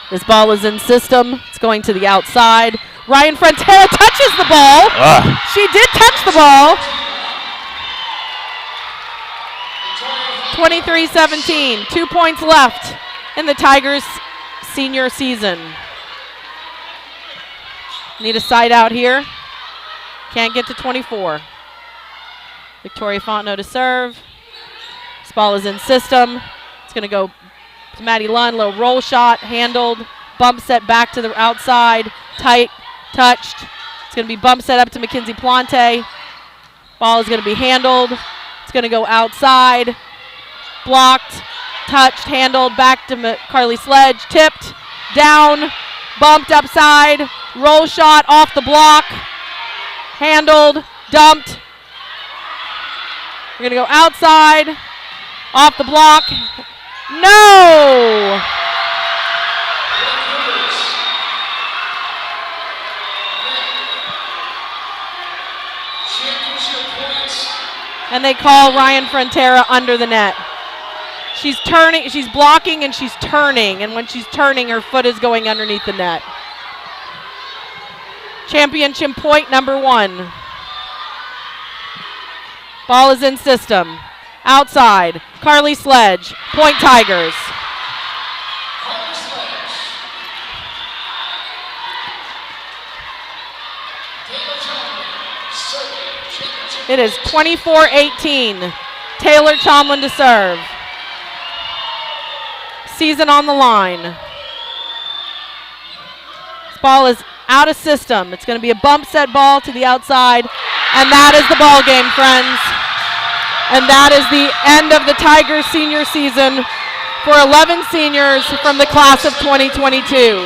This ball is in system. It's going to the outside. Ryan Frontera touches the ball. She did touch the ball. 23-17. 2 points left in the Tigers' senior season. Need a side out here. Can't get to 24. Victoria Fontenot to serve. This ball is in system. It's going to go to Maddie Lund. Little roll shot, handled. Bump set back to the outside. Tight, touched. It's going to be bump set up to Mackenzie Plante. Ball is going to be handled. It's going to go outside. Blocked, touched, handled. Back to Carly Sledge. Tipped, down, bumped upside. Roll shot off the block. Handled, dumped. We're going to go outside, off the block. No! And they call Ryan Frontera under the net. She's turning, she's blocking and she's turning. And when she's turning, her foot is going underneath the net. Championship point number 1. Ball is in system. Outside. Carly Sledge. Point Tigers. It is 24-18. Taylor Chomlin to serve. Season on the line. This ball is out of system. It's going to be a bump set ball to the outside. And that is the ball game, friends. And that is the end of the Tigers senior season for 11 seniors from the class of 2022.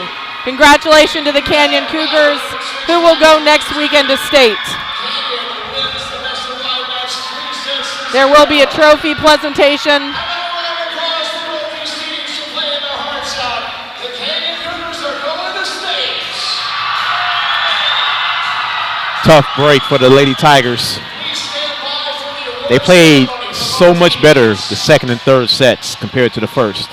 Congratulations to the Canyon Cougars, who will go next weekend to state. There will be a trophy presentation. Tough break for the Lady Tigers. They played so much better the second and third sets compared to the first.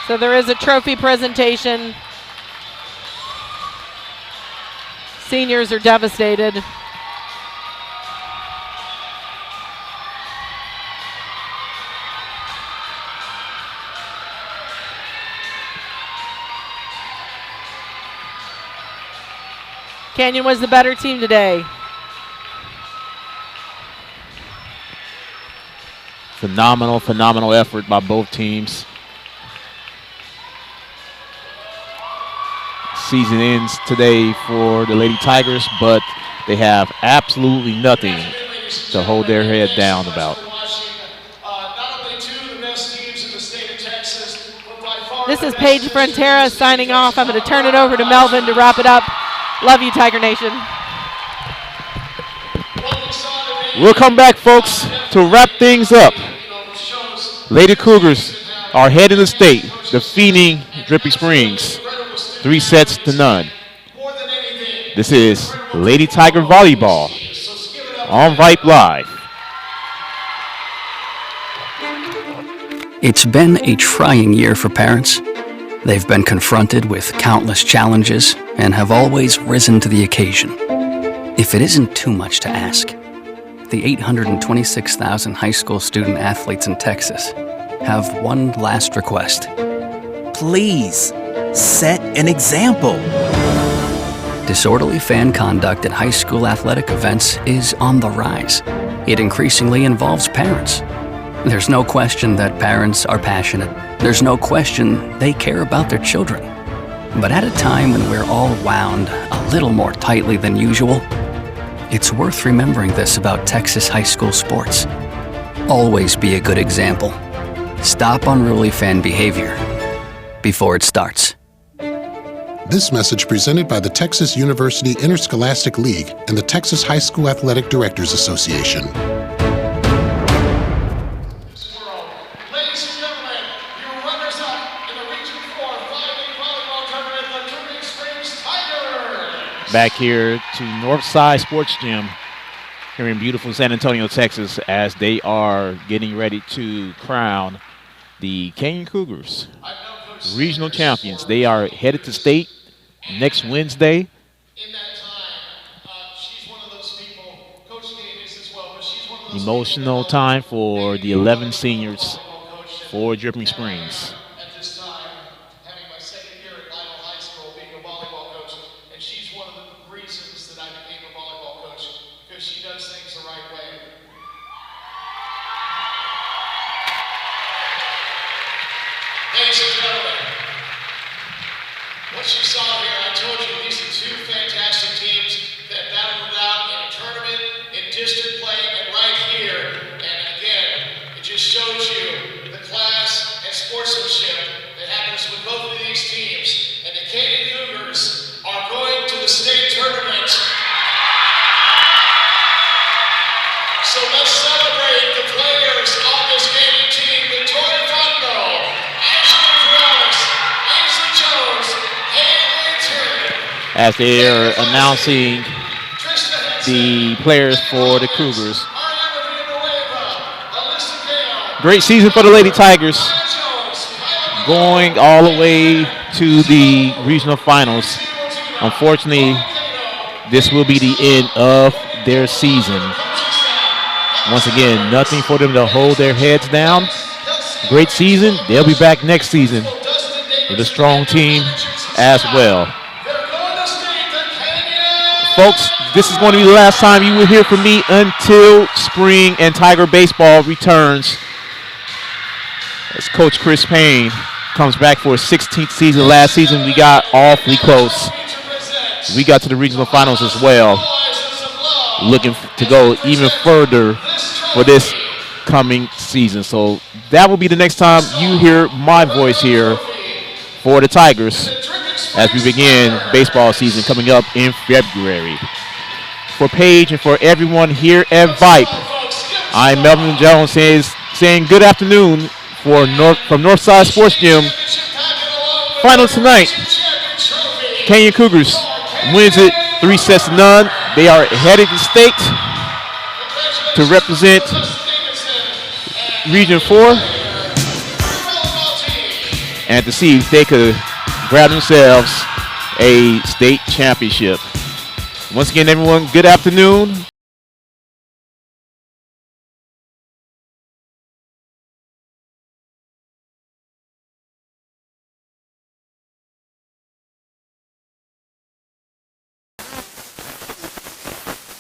So there is a trophy presentation. Seniors are devastated. Canyon was the better team today. Phenomenal effort by both teams. Season ends today for the Lady Tigers, but they have absolutely nothing to hold their head down about. This is Paige Frontera signing off. I'm going to turn it over to Melvin to wrap it up. Love you, Tiger Nation. We'll come back, folks, to wrap things up. Lady Cougars are heading the state, defeating Dripping Springs 3-0. This is Lady Tiger Volleyball on Vype Live. It's been a trying year for parents. They've been confronted with countless challenges and have always risen to the occasion. If it isn't too much to ask, the 826,000 high school student athletes in Texas have one last request. Please, set an example. Disorderly fan conduct at high school athletic events is on the rise. It increasingly involves parents. There's no question that parents are passionate. There's no question they care about their children. But at a time when we're all wound a little more tightly than usual, it's worth remembering this about Texas high school sports. Always be a good example. Stop unruly fan behavior before it starts. This message presented by the Texas University Interscholastic League and the Texas High School Athletic Directors Association. Ladies and gentlemen, your runners-up in the Region 4 5A volleyball tournament, the Turning Springs Tigers. Back here to Northside Sports Gym here in beautiful San Antonio, Texas, as they are getting ready to crown the Canyon Cougars regional champions. They are headed to state next Wednesday. In that time, she's one of those people, Coach Davis as well, but she's one of those Emotional time for the 11 seniors for Dripping Springs. at this time, having my second year at Lytle High School, being a volleyball coach, and she's one of the reasons that I became a volleyball coach, because she does things the right way. Ladies and gentlemen, what you saw here, I told you these are two fantastic teams that battled it out in a tournament, in district play, and right here. And again, it just shows you the class and sportsmanship that happens with both of these teams. And the Canyon Cougars are going to the state tournament. So let's celebrate the players on this Canyon team. Victoria Fondo, Ashley Perales, Ainsley Jones, Haley Turner. As they are announcing the players for the Cougars. Great season for the Lady Tigers, going all the way to the regional finals. Unfortunately, this will be the end of their season. Once again, nothing for them to hold their heads down. Great season. They'll be back next season with a strong team as well. Folks, this is going to be the last time you will hear from me until spring and Tiger baseball returns. As Coach Chris Payne comes back for his 16th season. Last season, we got awfully close. We got to the regional finals as well. Looking to go even further for this coming season. So that will be the next time you hear my voice here for the Tigers as we begin baseball season coming up in February. For Paige and for everyone here at Vype, I'm Melvin Jones saying good afternoon from Northside Sports Gym. Final tonight, Canyon Cougars wins it 3-0. They are headed to state to represent Region 4 and to see if they could grab themselves a state championship. Once again, everyone, good afternoon.